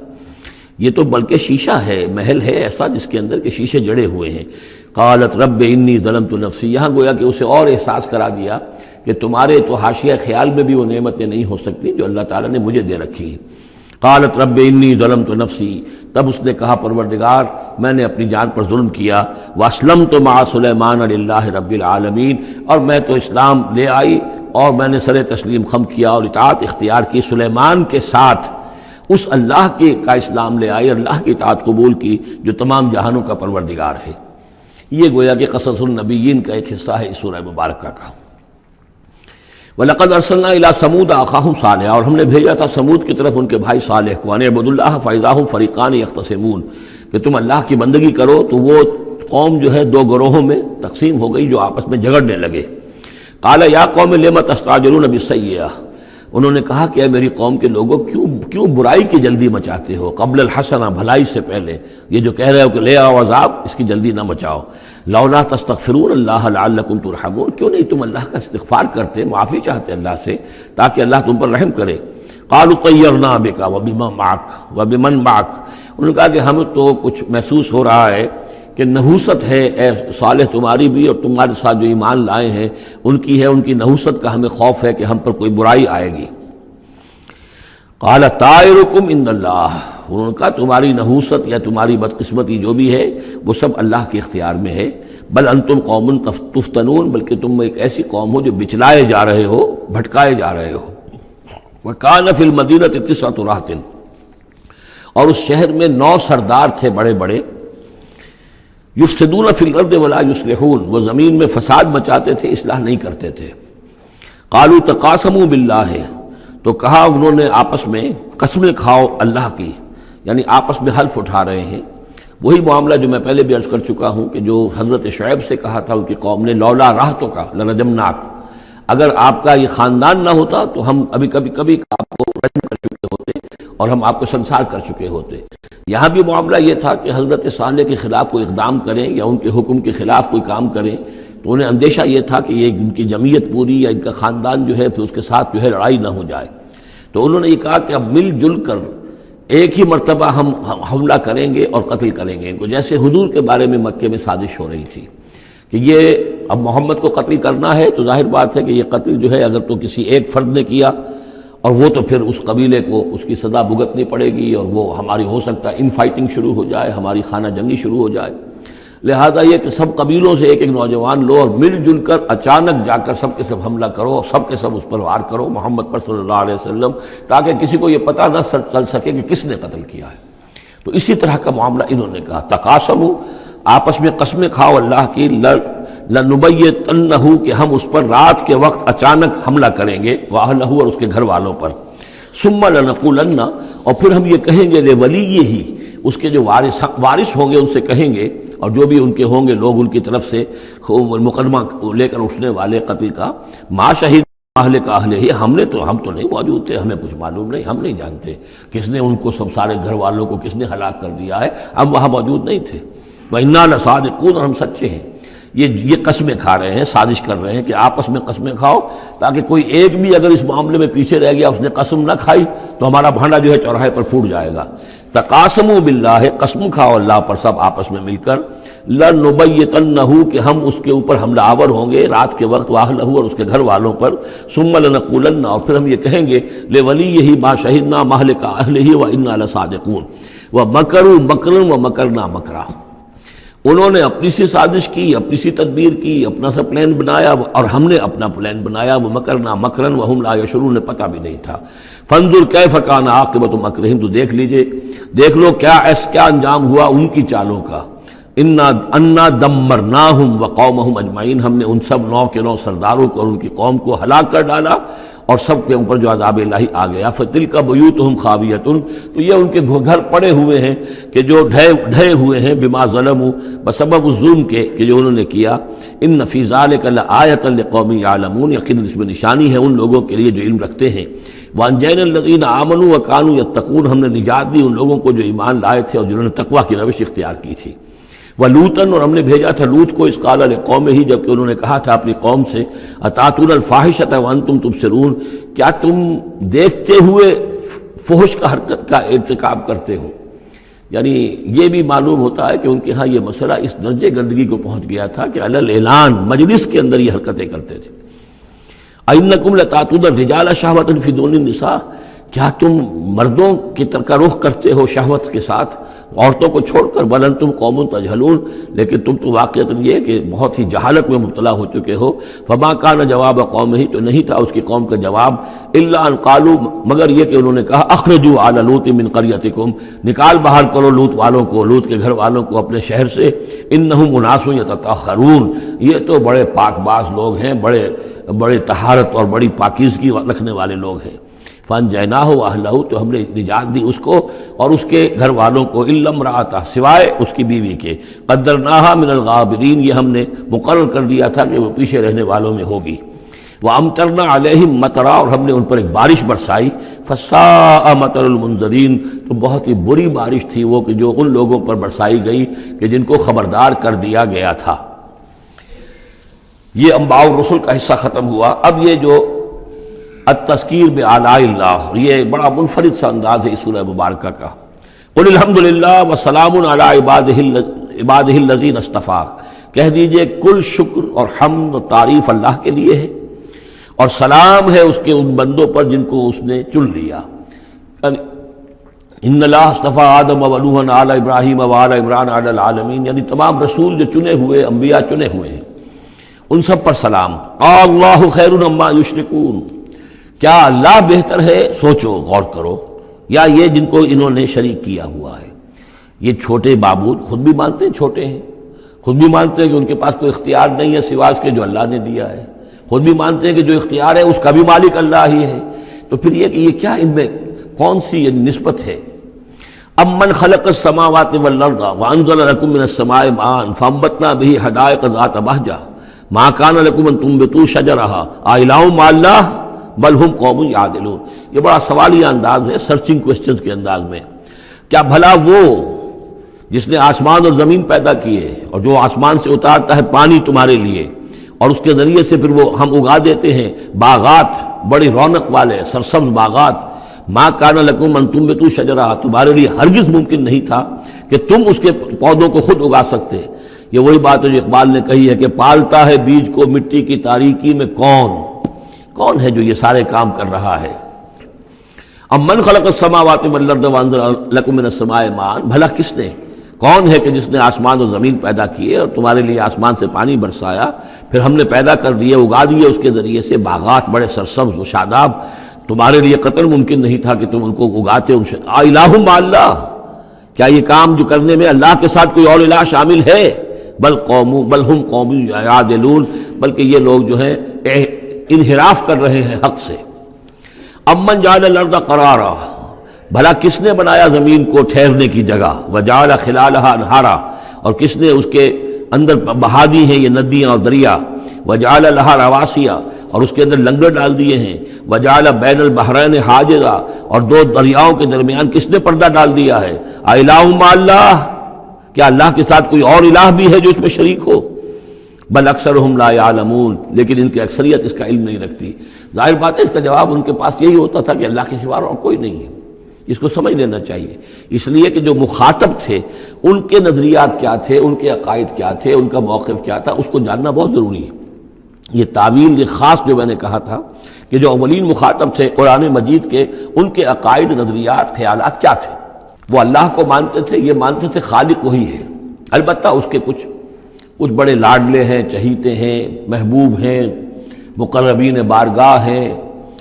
یہ تو بلکہ شیشہ ہے، محل ہے ایسا جس کے اندر کے شیشے جڑے ہوئے ہیں۔ قالت رب انی ظلمت نفسی، یہاں گویا کہ اسے اور احساس کرا دیا کہ تمہارے تو حاشیہ خیال میں بھی وہ نعمتیں نہیں ہو سکتی جو اللہ تعالیٰ نے مجھے دے رکھی ہیں۔ قالت رب انی ظلمت نفسی، تب اس نے کہا پروردگار میں نے اپنی جان پر ظلم کیا، واسلمت مع سلیمان للہ رب العالمین، اور میں تو اسلام لے آئی اور میں نے سر تسلیم خم کیا اور اطاعت اختیار کی سلیمان کے ساتھ، اس اللہ کا اسلام لے آئی، اللہ کی اطاعت قبول کی جو تمام جہانوں کا پروردگار ہے۔ یہ گویا کہ قصص النبیین کا ایک حصہ ہے اس سورہ مبارکہ کا۔ وَلَقَدْ أَرْسَلْنَا إِلَىٰ ثَمُودَ أَخَاهُمْ صَالِحًا، اور ہم نے بھیجا تھا سمود کی طرف ان کے بھائی صالح کو، أَنِ اعْبُدُوا اللَّهَ فَإِذَا هُمْ فَرِيقَانِ يَخْتَصِمُونَ، کہ تم اللہ کی بندگی کرو تو وہ قوم جو ہے دو گروہوں میں تقسیم ہو گئی جو آپس میں جھگڑنے لگے۔ قَالَ يَا قَوْمِ لِمَ تَسْتَعْجِلُونَ بِالسَّيِّئَةِ، انہوں نے کہا کہ اے میری قوم کے لوگوں کیوں برائی کی جلدی مچاتے ہو، قبل الحسنہ، بھلائی سے پہلے، یہ جو کہہ رہے ہو کہ لے آؤ عذاب، اس کی جلدی نہ مچاؤ۔ لولا تستغفرون اللہ لعلکم ترحمون، کیوں نہیں تم اللہ کا استغفار کرتے، معافی چاہتے اللہ سے تاکہ اللہ تم پر رحم کرے۔ قالوا طیرنا بک وبمن معک، انہوں نے کہا کہ ہمیں تو کچھ محسوس ہو رہا ہے کہ نحوست ہے اے صالح تمہاری بھی، اور تمہارے ساتھ جو ایمان لائے ہیں ان کی ہے، ان کی نحوست کا ہمیں خوف ہے کہ ہم پر کوئی برائی آئے گی۔ قال طائرکم عند اللہ، انہوں نے کہا تمہاری نحوست یا تمہاری بدقسمتی جو بھی ہے وہ سب اللہ کے اختیار میں ہے۔ بل انتم قوم تفتنون، بلکہ تم ایک ایسی قوم ہو جو بچلائے جا رہے ہو، بھٹکائے جا رہے ہو۔ وکان فی المدینۃ 9 رہط، اور اس شہر میں 9 سردار تھے بڑے بڑے، یفسدون فی الارض ولا یصلحون، وہ زمین میں فساد مچاتے تھے، اصلاح نہیں کرتے تھے۔ قالوا تقاسموا باللہ، تو کہا انہوں نے آپس میں قسمیں کھاؤ اللہ کی، یعنی آپس میں حلف اٹھا رہے ہیں۔ وہی معاملہ جو میں پہلے بھی عرض کر چکا ہوں کہ جو حضرت شعیب سے کہا تھا ان کی قوم نے، لولا رہتک لرجمناک، اگر آپ کا یہ خاندان نہ ہوتا تو ہم ابھی کبھی آپ کو رجم کر چکے ہوتے اور ہم آپ کو سنسار کر چکے ہوتے۔ یہاں بھی معاملہ یہ تھا کہ حضرت صالح کے خلاف کوئی اقدام کریں یا ان کے حکم کے خلاف کوئی کام کریں تو انہیں اندیشہ یہ تھا کہ یہ ان کی جمعیت پوری یا ان کا خاندان جو ہے پھر اس کے ساتھ جو ہے لڑائی نہ ہو جائے۔ تو انہوں نے یہ کہا کہ اب مل جل کر ایک ہی مرتبہ ہم حملہ کریں گے اور قتل کریں گے ان کو، جیسے حضور کے بارے میں مکے میں سازش ہو رہی تھی کہ یہ اب محمد کو قتل کرنا ہے، تو ظاہر بات ہے کہ یہ قتل جو ہے اگر تو کسی ایک فرد نے کیا اور وہ تو پھر اس قبیلے کو اس کی سزا بھگتنی پڑے گی، اور وہ ہماری ہو سکتا ہے ان فائٹنگ شروع ہو جائے، ہماری خانہ جنگی شروع ہو جائے۔ لہذا یہ کہ سب قبیلوں سے ایک نوجوان لو اور مل جل کر اچانک جا کر سب کے سب حملہ کرو، سب کے سب اس پر وار کرو محمد پر صلی اللہ علیہ وسلم، تاکہ کسی کو یہ پتہ نہ چل سکے کہ کس نے قتل کیا ہے۔ تو اسی طرح کا معاملہ انہوں نے کہا، تقاسموا، آپس میں قسمیں کھاؤ اللہ کی، لنبیتنہ، کہ ہم اس پر رات کے وقت اچانک حملہ کریں گے، واہلہ، اور اس کے گھر والوں پر، ثم لنقولن، اور پھر ہم یہ کہیں گے لولیہ، اس کے جو وارث ہوں گے ان سے کہیں گے، اور جو بھی ان کے ہوں گے لوگ ان کی طرف سے مقدمہ لے کر اٹھنے والے قتل کا، ما شہید اہل کا اہل ہی، ہم تو نہیں موجود تھے، ہمیں کچھ معلوم نہیں، ہم نہیں جانتے کس نے ان کو سب سارے گھر والوں کو کس نے ہلاک کر دیا ہے، ہم وہاں موجود نہیں تھے۔ وَإِنَّا لَصَادِقُونَ، اور ہم سچے ہیں۔ یہ قسمیں کھا رہے ہیں، سازش کر رہے ہیں کہ آپس میں قسمیں کھاؤ، تاکہ کوئی ایک بھی اگر اس معاملے میں پیچھے رہ گیا، اس نے قسم نہ کھائی تو ہمارا بھانڈا جو ہے چوراہے پر پھوٹ جائے گا۔ تقاسموا باللہ، قسم کھاؤ اللہ پر سب آپس میں مل کر، لنبیتنہ، کہ ہم اس کے اوپر حملہ آور ہوں گے رات کے وقت، واہلہ، اور اس کے گھر والوں پر، ثم لنقولن، اور پھر ہم یہ کہیں گے، لولیہ ما شہدنا مہلک اہلہ وانا لصادقون، ومکروا مکرا ومکرنا مکرا، انہوں نے اپنی سی سازش کی، اپنی سی تدبیر کی، اپنا سا پلان بنایا، اور ہم نے اپنا پلان بنایا، وہ مکرنا مکرن وہم لا یشعرون، نے پتہ بھی نہیں تھا۔ فانظر کیف کان عاقبۃ مکرہم، تو دیکھ لیجئے، دیکھ لو کیا انجام ہوا ان کی چالوں کا۔ انا دمرناہم وقومہم اجمعین، ہم نے ان سب 9 کے 9 سرداروں کو اور ان کی قوم کو ہلاک کر ڈالا، اور سب کے اوپر جو عذاب الہی آ گیا۔ فتلک بیوتہم خاویۃ، تو یہ ان کے گھر پڑے ہوئے ہیں کہ جو ڈھے ہوئے ہیں، بما ظلموا، بسبب الظلم کے کہ جو انہوں نے کیا۔ ان فی ذلک لآیۃ لقوم یعلمون، یقیناً اس میں نشانی ہے ان لوگوں کے لیے جو علم رکھتے ہیں۔ وانجینا الذین آمنوا وکانوا یتقون، ہم نے نجات دی ان لوگوں کو جو ایمان لائے تھے اور جنہوں نے تقویٰ کی روش اختیار کی تھی۔ وَلُوطًا، اور ہم نے بھیجا تھا لوط کو، اذ قال لقومہ، جبکہ انہوں نے کہا تھا اپنی قوم سے، اتاتون الفاحشۃ وانتم تبصرون، کیا تم دیکھتے ہوئے فحش کا حرکت کا ارتکاب کرتے ہو؟ یعنی یہ بھی معلوم ہوتا ہے کہ ان کے ہاں یہ مسئلہ اس درجے گندگی کو پہنچ گیا تھا کہ علی الاعلان مجلس کے اندر یہ حرکتیں کرتے تھے۔ اَإِنَّكُمْ لَتَأْتُونَ الرِّجَالَ شَهْوَةً فِي دُونِ النِّسَاءِ، کیا تم مردوں کی طرف کا رخ کرتے ہو شہوت کے ساتھ عورتوں کو چھوڑ کر؟ بل انتم قوم تجہلون، لیکن تم تو واقعتاً یہ کہ بہت ہی جہالت میں مبتلا ہو چکے ہو۔ فما کان جواب قومہ، تو نہیں تھا اس کی قوم کا جواب، الا ان قالوا، مگر یہ کہ انہوں نے کہا، اخرجوا آل لوط من قریتکم، نکال باہر کرو لوط والوں کو، لوط کے گھر والوں کو اپنے شہر سے، انہم اناس یتطہرون، یہ تو بڑے پاک باز لوگ ہیں، بڑے طہارت اور بڑی پاکیزگی رکھنے والے لوگ ہیں۔ فانجیناہ واہلہ، تو ہم نے نجات دی اس کو اور اس کے گھر والوں کو، الا امرأتہ، سوائے اس کی بیوی کے، قدرناہا من الغابرین، یہ ہم نے مقرر کر دیا تھا کہ وہ پیچھے رہنے والوں میں ہوگی۔ وامطرنا علیہم مطرا، اور ہم نے ان پر ایک بارش برسائی، فساء مطر المنذرین، تو بہت ہی بری بارش تھی وہ کہ جو ان لوگوں پر برسائی گئی کہ جن کو خبردار کر دیا گیا تھا۔ یہ انباء الرسل کا حصہ ختم ہوا۔ اب یہ جو التذکیر بآلاء اللہ، یہ بڑا منفرد سا انداز ہے اس سورہ مبارکہ کا۔ قل الحمد للہ وسلام علی عبادہ الذین اصطفیٰ، کہہ دیجئے کل شکر اور حمد و تعریف اللہ کے لیے ہے، اور سلام ہے اس کے ان بندوں پر جن کو اس نے چن لیا۔ ان اللہ اصطفیٰ آدم و نوحا آل ابراہیم و آل عمران علی العالمین، یعنی تمام رسول جو چنے ہوئے، انبیاء چنے ہوئے ہیں، ان سب پر سلام۔ اللہ خیر عما یشرکون، کیا اللہ بہتر ہے، سوچو غور کرو، یا یہ جن کو انہوں نے شریک کیا ہوا ہے؟ یہ چھوٹے معبود خود بھی مانتے ہیں چھوٹے ہیں، خود بھی مانتے ہیں کہ ان کے پاس کوئی اختیار نہیں ہے سوائے اس کے جو اللہ نے دیا ہے، خود بھی مانتے ہیں کہ جو اختیار ہے اس کا بھی مالک اللہ ہی ہے۔ تو پھر یہ کہ یہ کیا ان میں کون سی یہ نسبت ہے؟ امن خلق السماوات والارض وانزل لكم من السماء ماء فانبتنا به حدائق ذات بهجة ما كان لكم ان تنبتوا شجرها أإله مع الله بل هم قوم يعدلون۔ یہ بڑا سوالیہ انداز ہے، سرچنگ کوسچنز کے انداز میں۔ کیا بھلا وہ جس نے آسمان اور زمین پیدا کیے اور جو آسمان سے اتارتا ہے پانی تمہارے لیے، اور اس کے ذریعے سے پھر وہ ہم اگا دیتے ہیں باغات، بڑی رونق والے سرسبز باغات، ما کان لکم ان تنبتوا شجرہ، تمہارے لیے ہرگز ممکن نہیں تھا کہ تم اس کے پودوں کو خود اگا سکتے۔ یہ وہی بات ہے جو اقبال نے کہی ہے کہ پالتا ہے بیج کو مٹی کی تاریکی میں کون ہے جو یہ سارے کام کر رہا ہے؟ امن خلق السماوات والارض وانزل لکم من السماء ماء، بھلا کس نے، کون ہے کہ جس نے آسمان اور زمین پیدا کیے اور تمہارے لیے آسمان سے پانی برسایا، پھر ہم نے پیدا کر دیے، اگا دیے اس کے ذریعے سے باغات بڑے سرسبز و شاداب، تمہارے لیے قطر ممکن نہیں تھا کہ تم ان کو اگاتے۔ ان سے الہ مع اللہ، کیا یہ کام جو کرنے میں اللہ کے ساتھ کوئی اور الہ شامل ہے؟ بل ہم قوم یعدلون، بلکہ یہ لوگ جو ہیں انحراف کر رہے ہیں حق سے۔ امن جعل الارض قرارا، بھلا کس نے بنایا زمین کو ٹھہرنے کی جگہ، وجعل خلالها انہارا، اور کس نے اس کے اندر بہا دی ہیں یہ ندیاں اور دریا، وجعل لها رواسیا، اور اس کے اندر لنگر ڈال دیے ہیں، وجعل بین البحرین حاجزا، اور دو دریاؤں کے درمیان کس نے پردہ ڈال دیا ہے؟ الہ مع اللہ، کیا اللہ کے ساتھ کوئی اور الہ بھی ہے جو اس میں شریک ہو؟ بل اکثرہم لا یعلمون، لیکن ان کی اکثریت اس کا علم نہیں رکھتی۔ ظاہر بات ہے اس کا جواب ان کے پاس یہی ہوتا تھا کہ اللہ کے سوا اور کوئی نہیں ہے۔ اس کو سمجھ لینا چاہیے، اس لیے کہ جو مخاطب تھے ان کے نظریات کیا تھے، ان کے عقائد کیا تھے، ان کا موقف کیا تھا، اس کو جاننا بہت ضروری ہے۔ یہ تعویل، یہ خاص جو میں نے کہا تھا کہ جو اولین مخاطب تھے قرآن مجید کے، ان کے عقائد، نظریات، خیالات کیا تھے۔ وہ اللہ کو مانتے تھے، یہ مانتے تھے خالق وہی ہے، البتہ اس کے کچھ بڑے لاڈلے ہیں، چہیتے ہیں، محبوب ہیں، مقربین بارگاہ ہیں،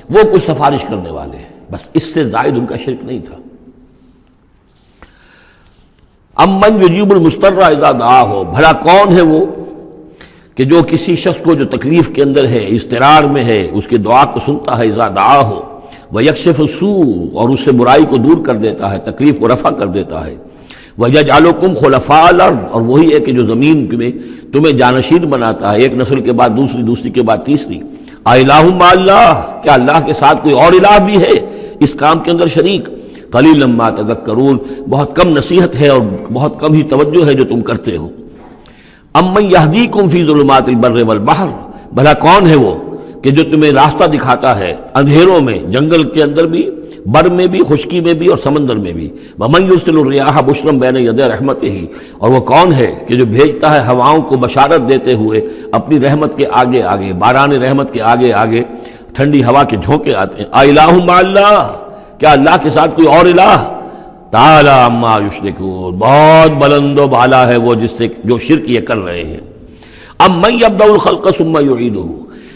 وہ کچھ سفارش کرنے والے ہیں، بس اس سے زائد ان کا شرک نہیں تھا۔ امن یجیب المضطر اذا دعاہ، بھلا کون ہے وہ کہ جو کسی شخص کو جو تکلیف کے اندر ہے، اضطرار میں ہے، اس کی دعا کو سنتا ہے، اذا دعاہ ویکشف السوء، اور اس سے برائی کو دور کر دیتا ہے، تکلیف کو رفع کر دیتا ہے، وَيَجْعَلُكُمْ خُلَفَاءَ الْأَرْضِ، اور وہی ہے کہ جو زمین میں تمہیں جانشین بناتا ہے، ایک نسل کے بعد دوسری، دوسری کے بعد تیسری۔ اَإِلَٰهٌ مَّعَ اللَّهِ، کیا اللہ کے ساتھ کوئی اور الہ بھی ہے اس کام کے اندر شریک؟ قَلِيلًا مَّا تَذَكَّرُونَ، بہت کم نصیحت ہے اور بہت کم ہی توجہ ہے جو تم کرتے ہو۔ أَمَّن يَهْدِيكُمْ فِي ظُلُمَاتِ الْبَرِّ وَالْبَحْرِ، بھلا کون ہے وہ کہ جو تمہیں راستہ دکھاتا ہے اندھیروں میں، جنگل کے اندر بھی، بر میں بھی، خشکی میں بھی اور سمندر میں بھی۔ وَمَن يُرْسِلُ الرِّيَاحَ بُشْرًا بَيْنَ يَدَيْ رَحْمَتِهِ، اور وہ کون ہے کہ جو بھیجتا ہے ہواؤں کو بشارت دیتے ہوئے اپنی رحمت کے آگے آگے، باران رحمت کے آگے آگے ٹھنڈی ہوا کے جھونکے آتے ہیں۔ اَإِلَٰهٌ مَّعَ اللَّهِ، کیا اللہ کے ساتھ کوئی اور الہ؟ تعالیٰ عما یشرکون، بہت بلند و بالا ہے وہ جس سے جو شرک یہ کر رہے ہیں۔ امن یبدأ الخلق ثم یعیدہ،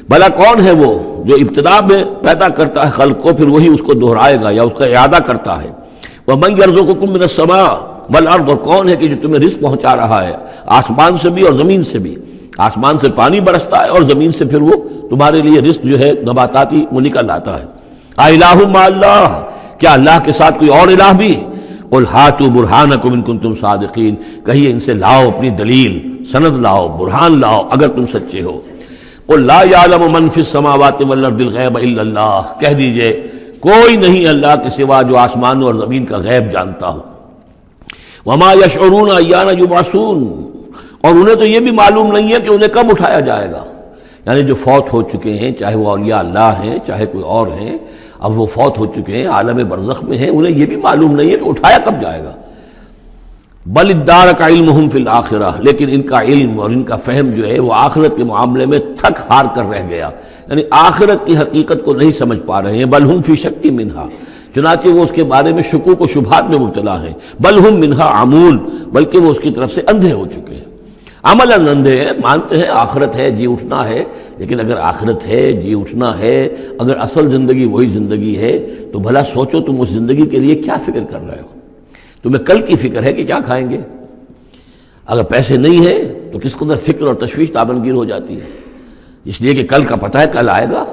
بھلا کون ہے وہ جو ابتدا میں پیدا کرتا ہے خلق کو، پھر وہی اس کو دہرائے گا یا اس کا اعادہ کرتا ہے۔ ومن یرزقکم من السماء والارض، اور کون ہے کہ جو تمہیں رزق پہنچا رہا ہے آسمان سے بھی اور زمین سے بھی، آسمان سے پانی برستا ہے اور زمین سے پھر وہ تمہارے لیے رزق جو ہے نباتاتی وہ نکل آتا ہے۔ اِلٰہٌ مع اللہ، کیا اللہ کے ساتھ کوئی اور الہ بھی؟ قل ہاتوا برہانکم ان کنتم صادقین، کہیے ان سے لاؤ اپنی دلیل، سند لاؤ، برہان لاؤ اگر تم سچے ہو۔ قل لا یعلم من فی السماوات والارض الغیب الا اللہ، کہہ دیجئے کوئی نہیں اللہ کے سوا جو آسمانوں اور زمین کا غیب جانتا ہو۔ وما یشعرون ایان یبعثون، اور انہیں تو یہ بھی معلوم نہیں ہے کہ انہیں کب اٹھایا جائے گا۔ یعنی جو فوت ہو چکے ہیں، چاہے وہ اولیاء اللہ ہیں چاہے کوئی اور ہیں، اب وہ فوت ہو چکے ہیں، عالم برزخ میں ہیں، انہیں یہ بھی معلوم نہیں ہے کہ اٹھایا کب جائے گا۔ بل ادارک علمہم فی الآخرہ، لیکن ان کا علم اور ان کا فہم جو ہے وہ آخرت کے معاملے میں تھک ہار کر رہ گیا، یعنی آخرت کی حقیقت کو نہیں سمجھ پا رہے ہیں۔ بل ہم فی شک منہا، چنانچہ وہ اس کے بارے میں شکوک و شبہات میں مبتلا ہیں۔ بل ہم منہا عمون، بلکہ وہ اس کی طرف سے اندھے ہو چکے ہیں، عملاً اندھے ہیں، مانتے ہیں آخرت ہے، جی اٹھنا ہے، لیکن اگر آخرت ہے، جی اٹھنا ہے، اگر اصل زندگی وہی زندگی ہے تو بھلا سوچو تم اس زندگی کے لیے کیا فکر کر رہے ہو؟ تمہیں کل کی فکر ہے کہ کیا کھائیں گے؟ اگر پیسے نہیں ہیں تو کس قدر فکر اور تشویش تابنگیر ہو جاتی ہے، اس لیے کہ کل کا پتہ ہے کل آئے گا،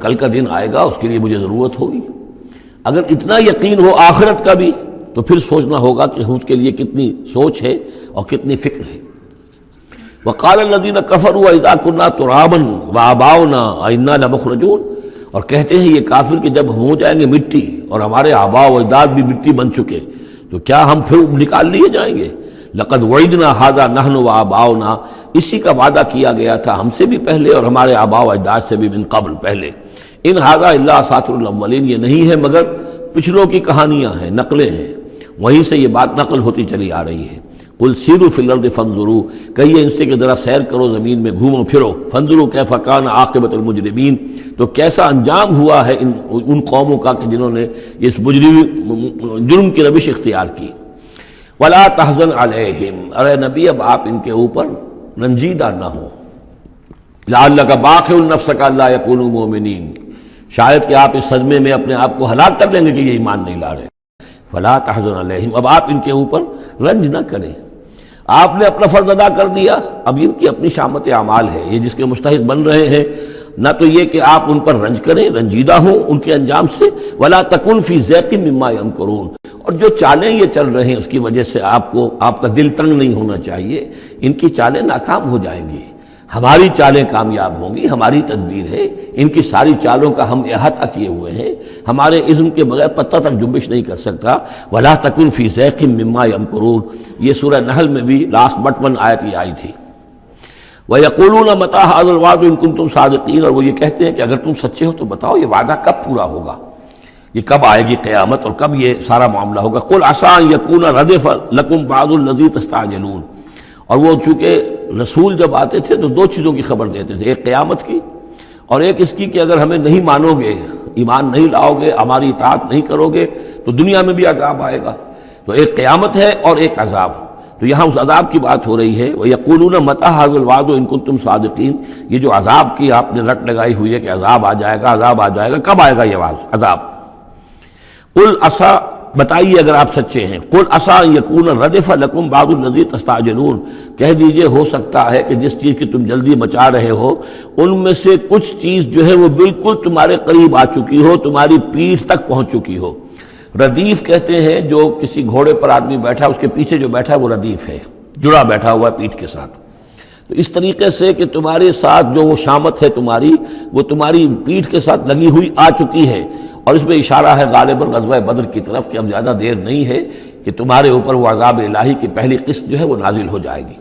کل کا دن آئے گا، اس کے لیے مجھے ضرورت ہوگی۔ اگر اتنا یقین ہو آخرت کا بھی تو پھر سوچنا ہوگا کہ اس کے لیے کتنی سوچ ہے اور کتنی فکر ہے۔ وقال الذين كفروا اذا كنا ترابا وآباؤنا أئنا لمخرجون، اور کہتے ہیں یہ کافر کہ جب ہم ہو جائیں گے مٹی اور ہمارے آباء و اجداد بھی مٹی بن چکے تو کیا ہم پھر نکال لیے جائیں گے؟ لقد وعدنا هذا نحن وآباؤنا، اسی کا وعدہ کیا گیا تھا ہم سے بھی پہلے اور ہمارے آباء و اجداد سے بھی من قبل پہلے۔ ان هذا الا اساطير الاولین، یہ نہیں ہے مگر پچھلوں کی کہانیاں ہیں، نقلیں ہیں، وہیں سے یہ بات نقل ہوتی چلی آ رہی ہے۔ قل سیروا فی الارض فانظروا، کہیے ان سے کہ ذرا سیر کرو زمین میں، گھومو پھرو، فانظروا کیف کان عاقبۃ المجرمین، تو کیسا انجام ہوا ہے ان قوموں کا کہ جنہوں نے اس جرم کی روش اختیار کی۔ ولا تحزن علیہم، ارے نبی اب آپ ان کے اوپر رنجیدہ نہ ہو۔ لعلک باخع نفسک الا یکونوا مؤمنین، شاید کہ آپ اس صدمے میں اپنے آپ کو ہلاک کر لیں گے کہ یہ ایمان نہیں لا رہے۔ فلا تحزن علیہم، اب آپ ان کے اوپر رنج نہ کریں، آپ نے اپنا فرض ادا کر دیا، اب ان کی اپنی شامت اعمال ہے، یہ جس کے مستحق بن رہے ہیں، نہ تو یہ کہ آپ ان پر رنج کریں، رنجیدہ ہوں ان کے انجام سے۔ ولا تکن فی ضیق مما یمکرون، اور جو چالیں یہ چل رہے ہیں اس کی وجہ سے آپ کا دل تنگ نہیں ہونا چاہیے، ان کی چالیں ناکام ہو جائیں گی، ہماری چالیں کامیاب ہوں گی، ہماری تدبیر ہے، ان کی ساری چالوں کا ہم احاطہ کیے ہوئے ہیں، ہمارے اذن کے بغیر پتہ تک جنبش نہیں کر سکتا۔ ولا تکن فی ضیق مما یمکرون، یہ سورہ نحل میں بھی لاسٹ بٹ 1 آیت یہ آئی تھی۔ وَيَقُولُونَ مَتَىٰ هَٰذَا الْوَعْدُ إِن كُنتُمْ صَادِقِينَ، اور وہ یہ کہتے ہیں کہ اگر تم سچے ہو تو بتاؤ یہ وعدہ کب پورا ہوگا، یہ کب آئے گی قیامت اور کب یہ سارا معاملہ ہوگا۔ قُلْ عَسَىٰ أَن يَكُونَ رَدِفَ لَكُمْ بَعْضُ الَّذِي تَسْتَعْجِلُونَ، اور وہ چونکہ رسول جب آتے تھے تو دو چیزوں کی خبر دیتے تھے، ایک قیامت کی اور ایک اس کی کہ اگر ہمیں نہیں مانو گے، ایمان نہیں لاؤ گے، ہماری اطاعت نہیں کرو گے تو دنیا میں بھی عذاب آئے گا۔ تو ایک قیامت ہے اور ایک عذاب، تو یہاں اس عذاب کی بات ہو رہی ہے۔ وَيَقُولُونَ مَتَىٰ هَٰذَا الْوَعْدُ إِن كُنتُمْ صَادِقِينَ، یہ جو عذاب کی آپ نے رٹ لگائی ہوئی ہے کہ عذاب آ جائے گا، عذاب آ جائے گا، کب آئے گا یہ عذاب؟ قُلْ عَسَىٰ، بتائیے اگر آپ سچے ہیں، قُلْ عَسَىٰ أَن يَكُونَ رَدِفَ لَكُمْ بَعْضُ الَّذِي تَسْتَعْجِلُونَ، کہہ دیجئے ہو سکتا ہے کہ جس چیز کی تم جلدی مچا رہے ہو ان میں سے کچھ چیز جو ہے وہ بالکل تمہارے قریب آ چکی ہو، تمہاری پیٹھ تک پہنچ چکی ہو۔ ردیف کہتے ہیں جو کسی گھوڑے پر آدمی بیٹھا اس کے پیچھے جو بیٹھا وہ ردیف ہے، جڑا بیٹھا ہوا ہے پیٹھ کے ساتھ۔ تو اس طریقے سے کہ تمہارے ساتھ جو وہ شامت ہے تمہاری، وہ تمہاری پیٹھ کے ساتھ لگی ہوئی آ چکی ہے، اور اس میں اشارہ ہے غالباً غزوہ بدر کی طرف کہ اب زیادہ دیر نہیں ہے کہ تمہارے اوپر وہ عذاب الہی کی پہلی قسط جو ہے وہ نازل ہو جائے گی۔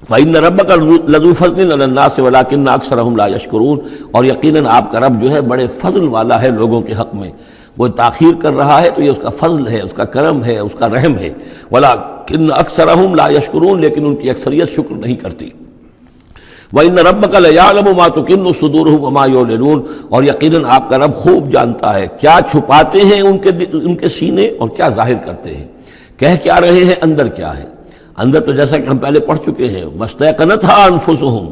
فَإِنَّ رَبَّكَ لَذُو فَضْلٍ عَلَى النَّاسِ وَلَٰكِنَّ أَكْثَرَهُمْ لَا يَشْكُرُونَ، اور یقیناً آپ کا رب جو ہے بڑے فضل والا ہے لوگوں کے حق میں، وہ تاخیر کر رہا ہے تو یہ اس کا فضل ہے، اس کا کرم ہے، اس کا رحم ہے۔ وَلَٰكِنَّ أَكْثَرَهُمْ لَا يَشْكُرُونَ، لیکن ان کی اکثریت شکر نہیں کرتی۔ وَإِنَّ رَبَّكَ لَيَعْلَمُ مَا تُكِنُّ صُدُورُهُمْ وَمَا يُعْلِنُونَ، اور یقیناً آپ کا رب خوب جانتا ہے کیا چھپاتے ہیں ان کے سینے اور کیا ظاہر کرتے ہیں، کہہ کیا رہے ہیں، اندر کیا ہے۔ اندر تو جیسا کہ ہم پہلے پڑھ چکے ہیں، وَاسْتَيْقَنَتْهَا أَنفُسُهُمْ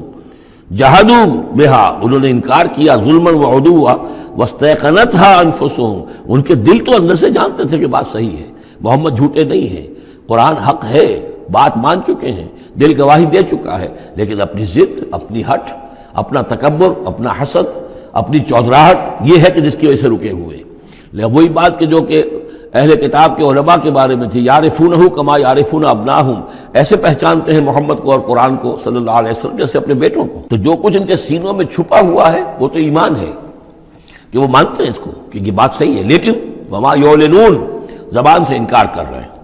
جَحَدُوا بِهَا، انہوں نے انکار کیا ظلمًا وعدوا، وَاسْتَيْقَنَتْهَا أَنفُسُهُمْ، ان کے دل تو اندر سے جانتے تھے کہ بات صحیح ہے، محمد جھوٹے نہیں ہیں، قرآن حق ہے، بات مان چکے ہیں، دل گواہی دے چکا ہے، لیکن اپنی ضد، اپنی ہٹ، اپنا تکبر، اپنا حسد، اپنی چودراہٹ، یہ ہے کہ جس کی وجہ سے رکے ہوئے۔ وہی بات کہ جو کہ اہل کتاب کے علماء کے بارے میں تھی، یعرفونہ کما یعرفون ابناہم، ایسے پہچانتے ہیں محمد کو اور قرآن کو صلی اللہ علیہ وسلم جیسے اپنے بیٹوں کو۔ تو جو کچھ ان کے سینوں میں چھپا ہوا ہے وہ تو ایمان ہے کہ وہ مانتے ہیں اس کو کہ یہ بات صحیح ہے، لیکن وما یعلنون، زبان سے انکار کر رہے ہیں۔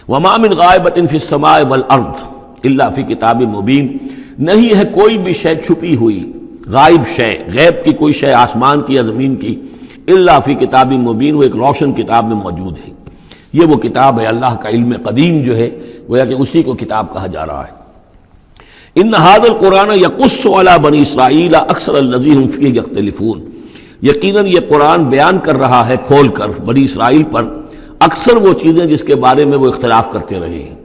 وما من غائبۃ فی السماء والارض الا فی کتاب مبین، نہیں ہے کوئی بھی شے چھپی ہوئی، غائب شے، غیب کی کوئی شے آسمان کی یا زمین کی، الا فی کتاب مبین، وہ ایک روشن کتاب میں موجود ہے۔ یہ وہ کتاب ہے، اللہ کا علم قدیم جو ہے گویا کہ اسی کو کتاب کہا جا رہا ہے۔ ان ھذا القرآن یقص علی بنی اسرائیل اکثر الذی ھم فیہ یختلفون، یقیناً یہ قرآن بیان کر رہا ہے کھول کر بنی اسرائیل پر اکثر وہ چیزیں جس کے بارے میں وہ اختلاف کرتے رہے ہیں۔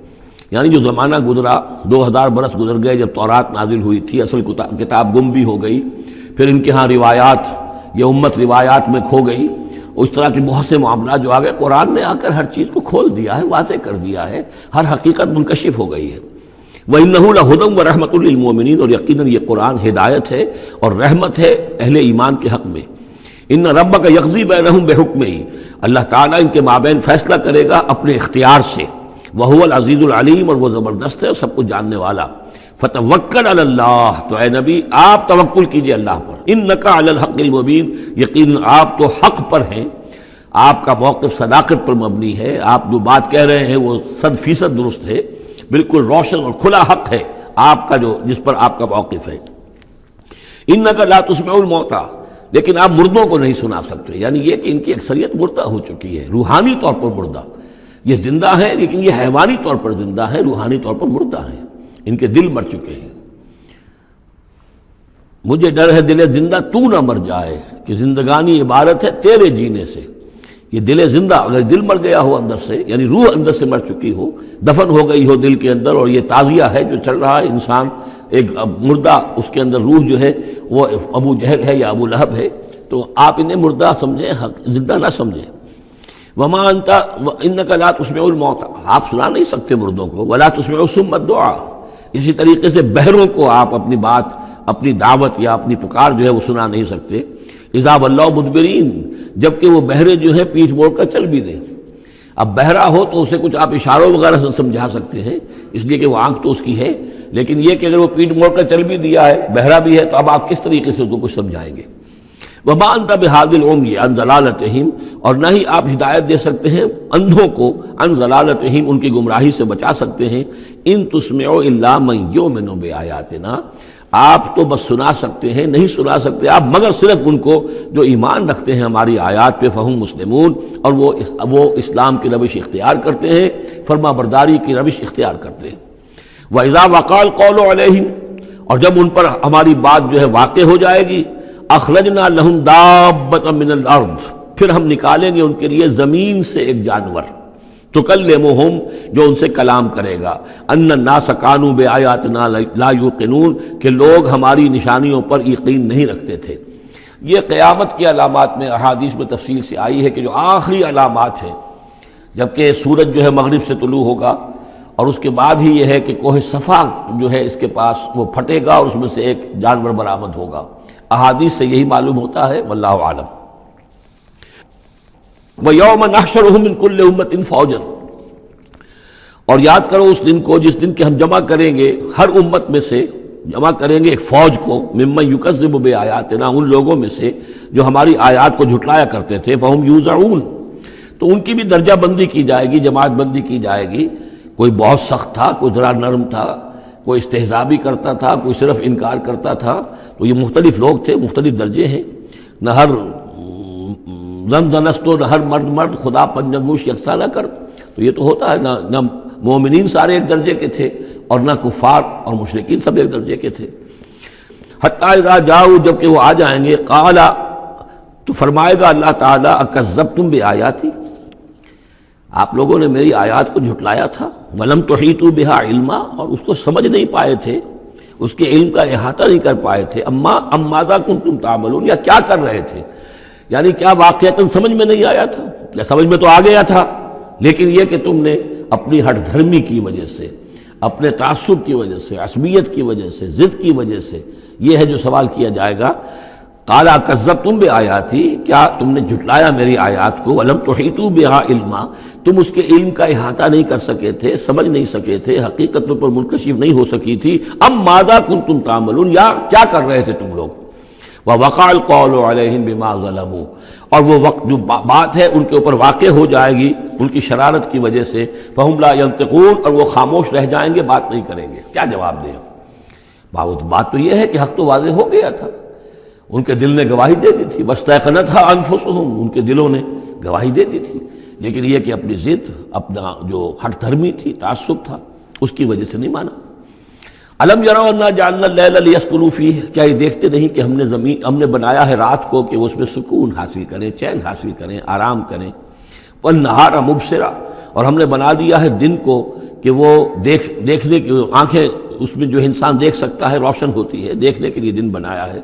یعنی جو زمانہ گزرا، 2000 برس گزر گئے جب تورات نازل ہوئی تھی، اصل کتاب گم بھی ہو گئی، پھر ان کے ہاں روایات، یہ امت روایات میں کھو گئی، اس طرح کے بہت سے معاملات جو آ گئے، قرآن نے آ کر ہر چیز کو کھول دیا ہے، واضح کر دیا ہے، ہر حقیقت منکشف ہو گئی ہے۔ وَإِنَّهُ لَهُدًى وَرَحْمَةٌ لِّلْمُؤْمِنِينَ، اور یقیناً یہ قرآن ہدایت ہے اور رحمت ہے اہل ایمان کے حق میں۔ ان ربک یقضی بینہم بحکمہ، اللہ تعالیٰ ان کے مابین فیصلہ کرے گا اپنے اختیار سے، وہو العزیز العلیم، اور وہ زبردست ہے اور سب کچھ جاننے والا۔ فتوکل علی اللہ، تو اے نبی آپ توکل کیجئے اللہ پر، انک علی الحق المبین، یقیناً آپ تو حق پر ہیں، آپ کا موقف صداقت پر مبنی ہے، آپ جو بات کہہ رہے ہیں وہ 100% درست ہے، بالکل روشن اور کھلا حق ہے آپ کا جو جس پر آپ کا موقف ہے۔ انک لا تسمع الموتى، لیکن آپ مردوں کو نہیں سنا سکتے، یعنی یہ کہ ان کی اکثریت مردہ ہو چکی ہے، روحانی طور پر مردہ، یہ زندہ ہیں لیکن یہ حیوانی طور پر زندہ ہیں، روحانی طور پر مردہ ہیں، ان کے دل مر چکے ہیں۔ مجھے ڈر ہے دل زندہ تو نہ مر جائے، کہ زندگانی عبارت ہے تیرے جینے سے۔ یہ دل زندہ، اگر دل مر گیا ہو اندر سے، یعنی روح اندر سے مر چکی ہو، دفن ہو گئی ہو دل کے اندر، اور یہ تعزیہ ہے جو چل رہا ہے، انسان ایک مردہ، اس کے اندر روح جو ہے وہ ابو جہل ہے یا ابو لہب ہے، تو آپ انہیں مردہ سمجھیں، زندہ نہ سمجھیں۔ وما انت انک لا تسمع الموتى، آپ سنا نہیں سکتے مردوں کو، ولا تسمع الصم الدعاء، اسی طریقے سے بہروں کو آپ اپنی بات، اپنی دعوت یا اپنی پکار جو ہے وہ سنا نہیں سکتے۔ اذا ولوا مدبرین، جبکہ وہ بہرے جو ہے پیٹھ موڑ کر چل بھی دیں۔ اب بہرا ہو تو اسے کچھ آپ اشاروں وغیرہ سے سمجھا سکتے ہیں، اس لیے کہ وہ آنکھ تو اس کی ہے، لیکن یہ کہ اگر وہ پیٹھ موڑ کر چل بھی دیا ہے، بہرا بھی ہے، تو اب آپ کس طریقے سے اس کو کچھ سمجھائیں گے؟ وما انت بہادی العمی عن ضلالتہم، اور نہ ہی آپ ہدایت دے سکتے ہیں اندھوں کو عن ضلالتہم، ان کی گمراہی سے بچا سکتے ہیں، ان تسمع الا من یؤمن بآیاتنا، آپ تو بس سنا سکتے ہیں، نہیں سنا سکتے آپ مگر صرف ان کو جو ایمان رکھتے ہیں ہماری آیات پہ، فہم مسلمون، اور وہ اسلام کی روش اختیار کرتے ہیں، فرما برداری کی روش اختیار کرتے ہیں۔ وَإِذَا وَقَعَ الْقَوْلُ عَلَيْهِمْ، اور جب ان پر ہماری بات جو ہے واقع ہو جائے گی، اخرجنا لہم دابۃ من الارض، پھر ہم نکالیں گے ان کے لیے زمین سے ایک جانور، تکلمہم، جو ان سے کلام کرے گا، ان الناس کانوا بآیاتنا لا یوقنون، کہ لوگ ہماری نشانیوں پر یقین نہیں رکھتے تھے۔ یہ قیامت کی علامات میں احادیث میں تفصیل سے آئی ہے کہ جو آخری علامات ہیں، جبکہ سورج جو ہے مغرب سے طلوع ہوگا، اور اس کے بعد ہی یہ ہے کہ کوہ صفا جو ہے اس کے پاس وہ پھٹے گا اور اس میں سے ایک جانور برآمد ہوگا۔ احادیث سے یہی معلوم ہوتا ہے، واللہ عالم۔ وَيَوْمَ نَحْشُرُهُم مِّن كُلِّ أُمَّةٍ فَوْجًا، اور یاد کرو اس دن کو جس دن کہ ہم جمع کریں گے ہر امت میں سے، جمع کریں گے ایک فوج کو، ممن یکذب بآیاتنا، ان لوگوں میں سے جو ہماری آیات کو جھٹلایا کرتے تھے، فہم یوزعون، تو ان کی بھی درجہ بندی کی جائے گی، جماعت بندی کی جائے گی۔ کوئی بہت سخت تھا، کوئی ذرا نرم تھا، کوئی استہزاء بھی کرتا تھا، کوئی صرف انکار کرتا تھا، تو یہ مختلف لوگ تھے، مختلف درجے ہیں، نہ ہر زن نہ ہر مرد خدا پنجنگوش یکساں نہ کر، تو یہ تو ہوتا ہے، نہ مومنین سارے ایک درجے کے تھے اور نہ کفار اور مشرکین سب ایک درجے کے تھے۔ حتی اذا جاؤ، جب کہ وہ آ جائیں گے، قال، تو فرمائے گا اللہ تعالیٰ، اکذبتم بآیاتی، آپ لوگوں نے میری آیات کو جھٹلایا تھا، ولم تحیطوا بہا علما، اور اس کو سمجھ نہیں پائے تھے، اس کے علم کا احاطہ نہیں کر پائے تھے، ام ماذا کنتم تعملون، یا کیا کر رہے تھے، یعنی کیا واقعتاً سمجھ میں نہیں آیا تھا، یا سمجھ میں تو آ گیا تھا، لیکن یہ کہ تم نے اپنی ہٹ دھرمی کی وجہ سے، اپنے تعصب کی وجہ سے، عصبیت کی وجہ سے، ضد کی وجہ سے، یہ ہے جو سوال کیا جائے گا۔ قال کذبتم بآیاتی، کیا تم نے جھٹلایا میری آیات کو، ولم تحیطوا بہا علما، تم اس کے علم کا احاطہ نہیں کر سکے تھے، سمجھ نہیں سکے تھے، حقیقت پر منکشف نہیں ہو سکی تھی، ام ماذا کنتم تعملون، یا کیا کر رہے تھے تم لوگ۔ ووقع القول علیہم بما ظلموا، اور وہ وقت جو بات ہے ان کے اوپر واقع ہو جائے گی ان کی شرارت کی وجہ سے، فہم لا ینطقون، اور وہ خاموش رہ جائیں گے، بات نہیں کریں گے، کیا جواب دیں۔ بات تو یہ ہے کہ حق تو واضح ہو گیا تھا، ان کے دل نے گواہی دے دی تھی، واستيقنتها انفسهم، ان کے دلوں نے گواہی دے دی تھی، لیکن یہ کہ اپنی ضد، اپنا جو ہٹ دھرمی تھی، تعصب تھا، اس کی وجہ سے نہیں مانا۔ الم یروا انا جعلنا اللیل لیسکنوا فیہ، کیا یہ دیکھتے نہیں کہ ہم نے بنایا ہے رات کو کہ وہ اس میں سکون حاصل کریں، چین حاصل کریں، آرام کریں، والنہار مبصرا، اور ہم نے بنا دیا ہے دن کو کہ وہ دیکھنے کی آنکھیں اس میں جو انسان دیکھ سکتا ہے روشن ہوتی ہے، دیکھنے کے لیے دن بنایا ہے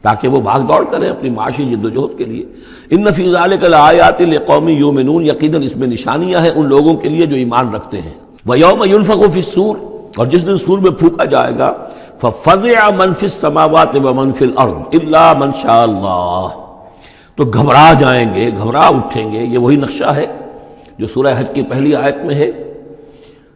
تاکہ وہ بھاگ دوڑ کریں اپنی معاشی جد و جہد کے لیے۔ ان فی ذلک لآیات لقوم یؤمنون، یقیناً اس میں نشانیاں ہیں ان لوگوں کے لیے جو ایمان رکھتے ہیں۔ ویوم ینفخ فی الصور، اور جس دن سور میں پھونکا جائے گا، ففزع من فی السماوات ومن فی الارض الا من شاء اللہ، تو گھبرا جائیں گے، گھبرا اٹھیں گے۔ یہ وہی نقشہ ہے جو سورہ حج کی پہلی آیت میں ہے،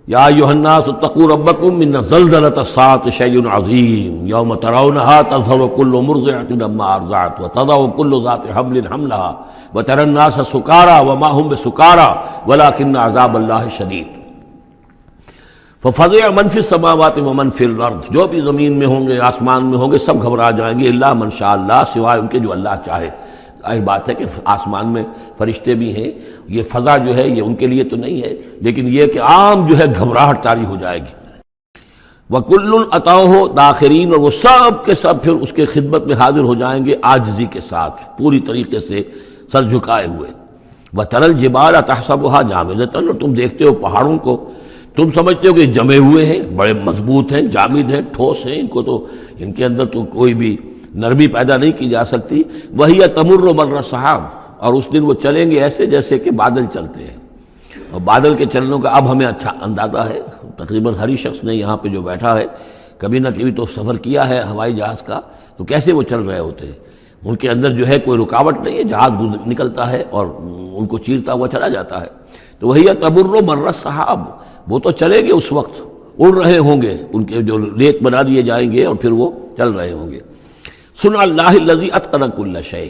یا ایھا الناس اتقوا ربکم ان زلزلۃ الساعۃ شیء عظیم یوم ترونها تذہل کل مرضعۃ عما ارضعت وتضع کل ذات حمل حملها وتری الناس سکارى وما هم بسکارى ولکن عذاب اللہ شدید۔ ففزع من فی السماوات ومن فی الارض، جو بھی زمین میں ہوں گے، آسمان میں ہوں گے، سب گھبرا جائیں گے، الا من شاء اللہ، سوائے ان کے جو اللہ چاہے۔ ظاہر بات ہے کہ آسمان میں فرشتے بھی ہیں، یہ فضا جو ہے یہ ان کے لیے تو نہیں ہے، لیکن یہ کہ عام جو ہے گھبراہٹ طاری ہو جائے گی۔ وَكُلٌّ أَتَوْهُ دَاخِرِينَ، اور وہ سب کے سب پھر اس کے خدمت میں حاضر ہو جائیں گے عاجزی کے ساتھ، پوری طریقے سے سر جھکائے ہوئے۔ وَتَرَى الْجِبَالَ تَحْسَبُهَا جَامِدَةً، اور تم دیکھتے ہو پہاڑوں کو، تم سمجھتے ہو کہ جمے ہوئے ہیں، بڑے مضبوط ہیں، جامد ہیں، ٹھوس ہیں، ان کے اندر تو کوئی بھی نرمی پیدا نہیں کی جا سکتی۔ وَهِيَ تَمُرُّ مَرَّ السَّحَابِ، اور اس دن وہ چلیں گے ایسے جیسے کہ بادل چلتے ہیں، اور بادل کے چلنوں کا اب ہمیں اچھا اندازہ ہے، تقریباً ہر ہی شخص نے یہاں پہ جو بیٹھا ہے کبھی نہ کبھی تو سفر کیا ہے ہوائی جہاز کا، تو کیسے وہ چل رہے ہوتے ہیں، ان کے اندر جو ہے کوئی رکاوٹ نہیں ہے، جہاز نکلتا ہے اور ان کو چیرتا ہوا چلا جاتا ہے۔ تو وَهِيَ تَمُرُّ مَرَّ السَّحَابِ، وہ تو چلیں گے اس وقت، اڑ رہے ہوں گے، ان کے جو ریت بنا دیے جائیں گے اور پھر وہ چل رہے ہوں گے۔ سنع اللہ الذی اتقن کل شیء،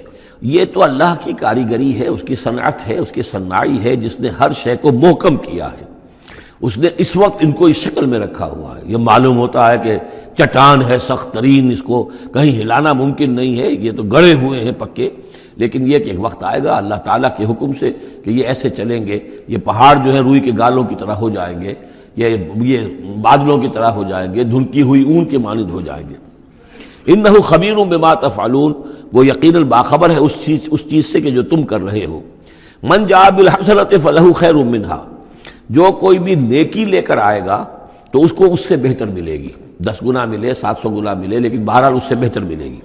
یہ تو اللہ کی کاریگری ہے، اس کی صنعت ہے، اس کی صنائی ہے، جس نے ہر شے کو محکم کیا ہے۔ اس نے اس وقت ان کو اس شکل میں رکھا ہوا ہے۔ یہ معلوم ہوتا ہے کہ چٹان ہے سخت ترین، اس کو کہیں ہلانا ممکن نہیں ہے، یہ تو گڑے ہوئے ہیں پکے، لیکن یہ کہ ایک وقت آئے گا اللہ تعالیٰ کے حکم سے کہ یہ ایسے چلیں گے، یہ پہاڑ جو ہے روئی کے گالوں کی طرح ہو جائیں گے، یہ بادلوں کی طرح ہو جائیں گے، دھنکی ہوئی اون کے مانند ہو جائیں گے۔ انہ خبیر بما تفعلون، وہ یقیناً باخبر ہے اس چیز سے کہ جو تم کر رہے ہو۔ من جاء بالحسنۃ فلہ خیر منہا، جو کوئی بھی نیکی لے کر آئے گا تو اس کو اس سے بہتر ملے گی، 10 گنا ملے، 700 گنا ملے، لیکن بہرحال اس سے بہتر ملے گی۔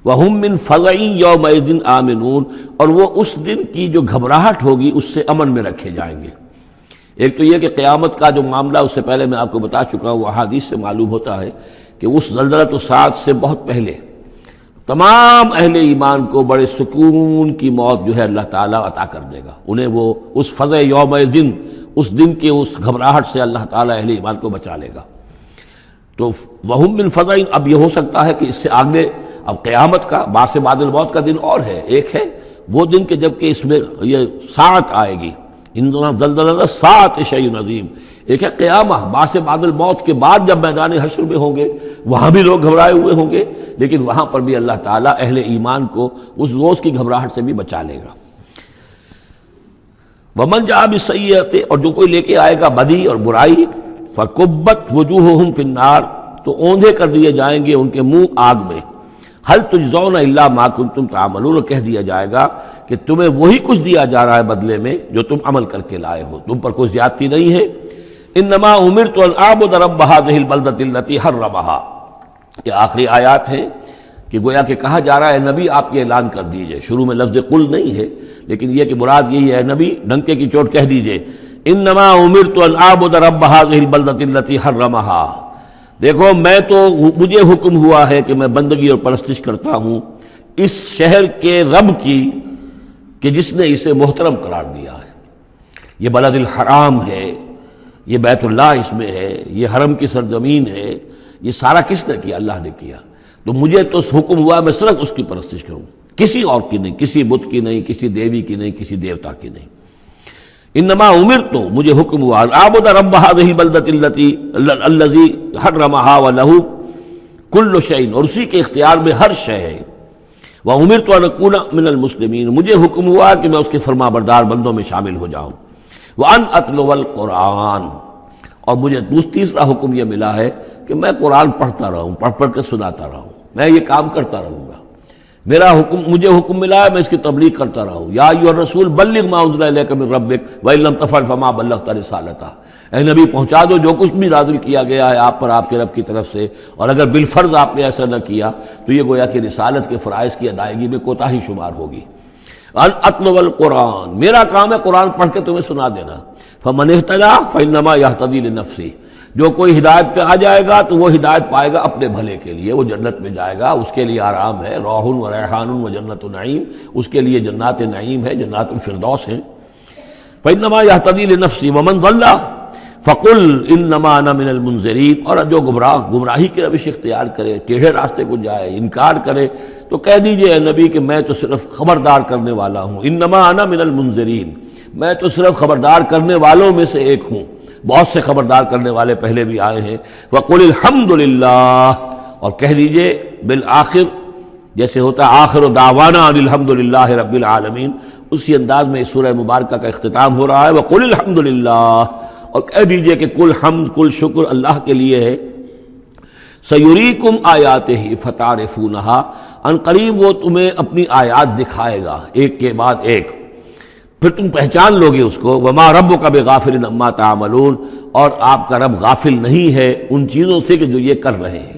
وَهُم مِّن فَزَعٍ يَوْمَئِذٍ آمِنُونَ، اور وہ اس دن کی جو گھبراہٹ ہوگی اس سے امن میں رکھے جائیں گے۔ ایک تو یہ کہ قیامت کا جو معاملہ، اس سے پہلے میں آپ کو بتا چکا ہوں، وہ احادیث سے معلوم ہوتا ہے کہ اس زلزلۃ الساعۃ سے بہت پہلے تمام اہل ایمان کو بڑے سکون کی موت جو ہے اللہ تعالیٰ عطا کر دے گا، انہیں وہ اس فزع یومئذ، اس دن کے اس گھبراہٹ سے اللہ تعالیٰ اہل ایمان کو بچا لے گا۔ تو وَهُم مِّن فَزَعٍ، اب یہ ہو سکتا ہے کہ اس سے آگے اب قیامت کا بعث بعد الموت کا دن اور ہے، ایک ہے وہ دن کہ جب کہ اس میں یہ ساعت آئے گی، اِنَّ زَلْزَلَةَ السَّاعَةِ شَیْءٌ عَظِیمٌ، ایک ہے قیامہ بعث بعد الموت کے بعد جب میدان حشر میں ہوں گے، وہاں بھی لوگ گھبرائے ہوئے ہوں گے، لیکن وہاں پر بھی اللہ تعالیٰ اہل ایمان کو اس روز کی گھبراہٹ سے بھی بچا لے گا۔ وَمَنْ جَاءَ بِالسَّیِّئَةِ، اور جو کوئی لے کے آئے گا بدی اور برائی، فَكُبَّتْ وُجُوهُهُمْ فِي النَّارِ، تو اوندھے کر دیے جائیں گے ان کے منہ آگ میں۔ هَلْ تُجْزَوْنَ إِلَّا مَا كُنتُمْ تَعْمَلُونَ، کہہ دیا جائے گا کہ تمہیں وہی کچھ دیا جا رہا ہے بدلے میں جو تم عمل کر کے لائے ہو، تم پر کوئی زیادتی نہیں ہے۔ انما امرت ان اعبد رب هذه البلدة التي حرمها، یہ آخری آیات ہیں کہ گویا کہ کہا جا رہا ہے نبی آپ یہ اعلان کر دیجئے، شروع میں لفظ قل نہیں ہے لیکن یہ کہ مراد یہی ہے نبی ڈنکے کی چوٹ کہہ دیجئے، انما امرت ان اعبد رب هذه البلدة التي حرمها، دیکھو میں تو مجھے حکم ہوا ہے کہ میں بندگی اور پرستش کرتا ہوں اس شہر کے رب کی کہ جس نے اسے محترم قرار دیا ہے۔ یہ بلد الحرام ہے، یہ بیت اللہ اس میں ہے، یہ حرم کی سرزمین ہے، یہ سارا کس نے کیا؟ اللہ نے کیا۔ تو مجھے تو حکم ہوا میں صرف اس کی پرستش کروں، کسی اور کی نہیں، کسی بت کی نہیں، کسی دیوی کی نہیں، کسی دیوتا کی نہیں۔ انما امرت، مجھے حکم ہوا اعبد رب هذه البلدة الذي حرمها وله كل شيء، اور اسی کے اختیار میں ہر شے ہے۔ وامرت ان اكون من المسلمین، مجھے حکم ہوا کہ میں اس کے فرما بردار بندوں میں شامل ہو جاؤں۔ وان اتلو القرآن، اور مجھے تیسرا حکم یہ ملا ہے کہ میں قرآن پڑھتا رہوں، پڑھ پڑھ کے سناتا رہوں، میں یہ کام کرتا رہوں گا۔ میرا حکم، مجھے حکم ملا ہے میں اس کی تبلیغ کرتا رہوں۔ یا ایھا الرسول بلغ ما انزل الیک من ربک وان لم تفعل فما بلغت رسالتہ، اے نبی پہنچا دو جو کچھ بھی نازل کیا گیا ہے آپ پر آپ کے رب کی طرف سے، اور اگر بالفرض آپ نے ایسا نہ کیا تو یہ گویا کہ رسالت کے فرائض کی ادائیگی میں کوتاہی شمار ہوگی۔ ان اتلو القرآن، میرا کام ہے قرآن پڑھ کے تمہیں سنا دینا۔ فمن اہتدی فانما یہتدی لنفسہ، جو کوئی ہدایت پہ آ جائے گا تو وہ ہدایت پائے گا اپنے بھلے کے لیے، وہ جنت میں جائے گا، اس کے لیے آرام ہے، روح و ریحان و جنت نعیم، اس کے لیے جنات نعیم ہے، جنات الفردوس ہیں۔ فانما یہتدی لنفسہ ومن ضل فقل انما انا من المنذرین، اور جو گمراہی کی روش اختیار کرے، ٹیڑھے راستے کو جائے، انکار کرے، تو کہہ دیجئے اے نبی کہ میں تو صرف خبردار کرنے والا ہوں، انما انا من المنذرین، میں تو صرف خبردار کرنے والوں میں سے ایک ہوں، بہت سے خبردار کرنے والے پہلے بھی آئے ہیں۔ وقل الحمد للہ، اور کہہ دیجئے بالآخر، جیسے ہوتا ہے آخر دعوانا ان الحمد للہ رب العالمین، اسی انداز میں اس سورہ مبارکہ کا اختتام ہو رہا ہے۔ وقل الحمد للہ، اور کہہ دیجئے کہ کل حمد کل شکر اللہ کے لیے ہے۔ سیریکم آیاتہ فتعرفونہا، ان قریب وہ تمہیں اپنی آیات دکھائے گا ایک کے بعد ایک، پھر تم پہچان لوگے اس کو۔ وما ربک بغافل عما تعملون، اور آپ کا رب غافل نہیں ہے ان چیزوں سے کہ جو یہ کر رہے ہیں۔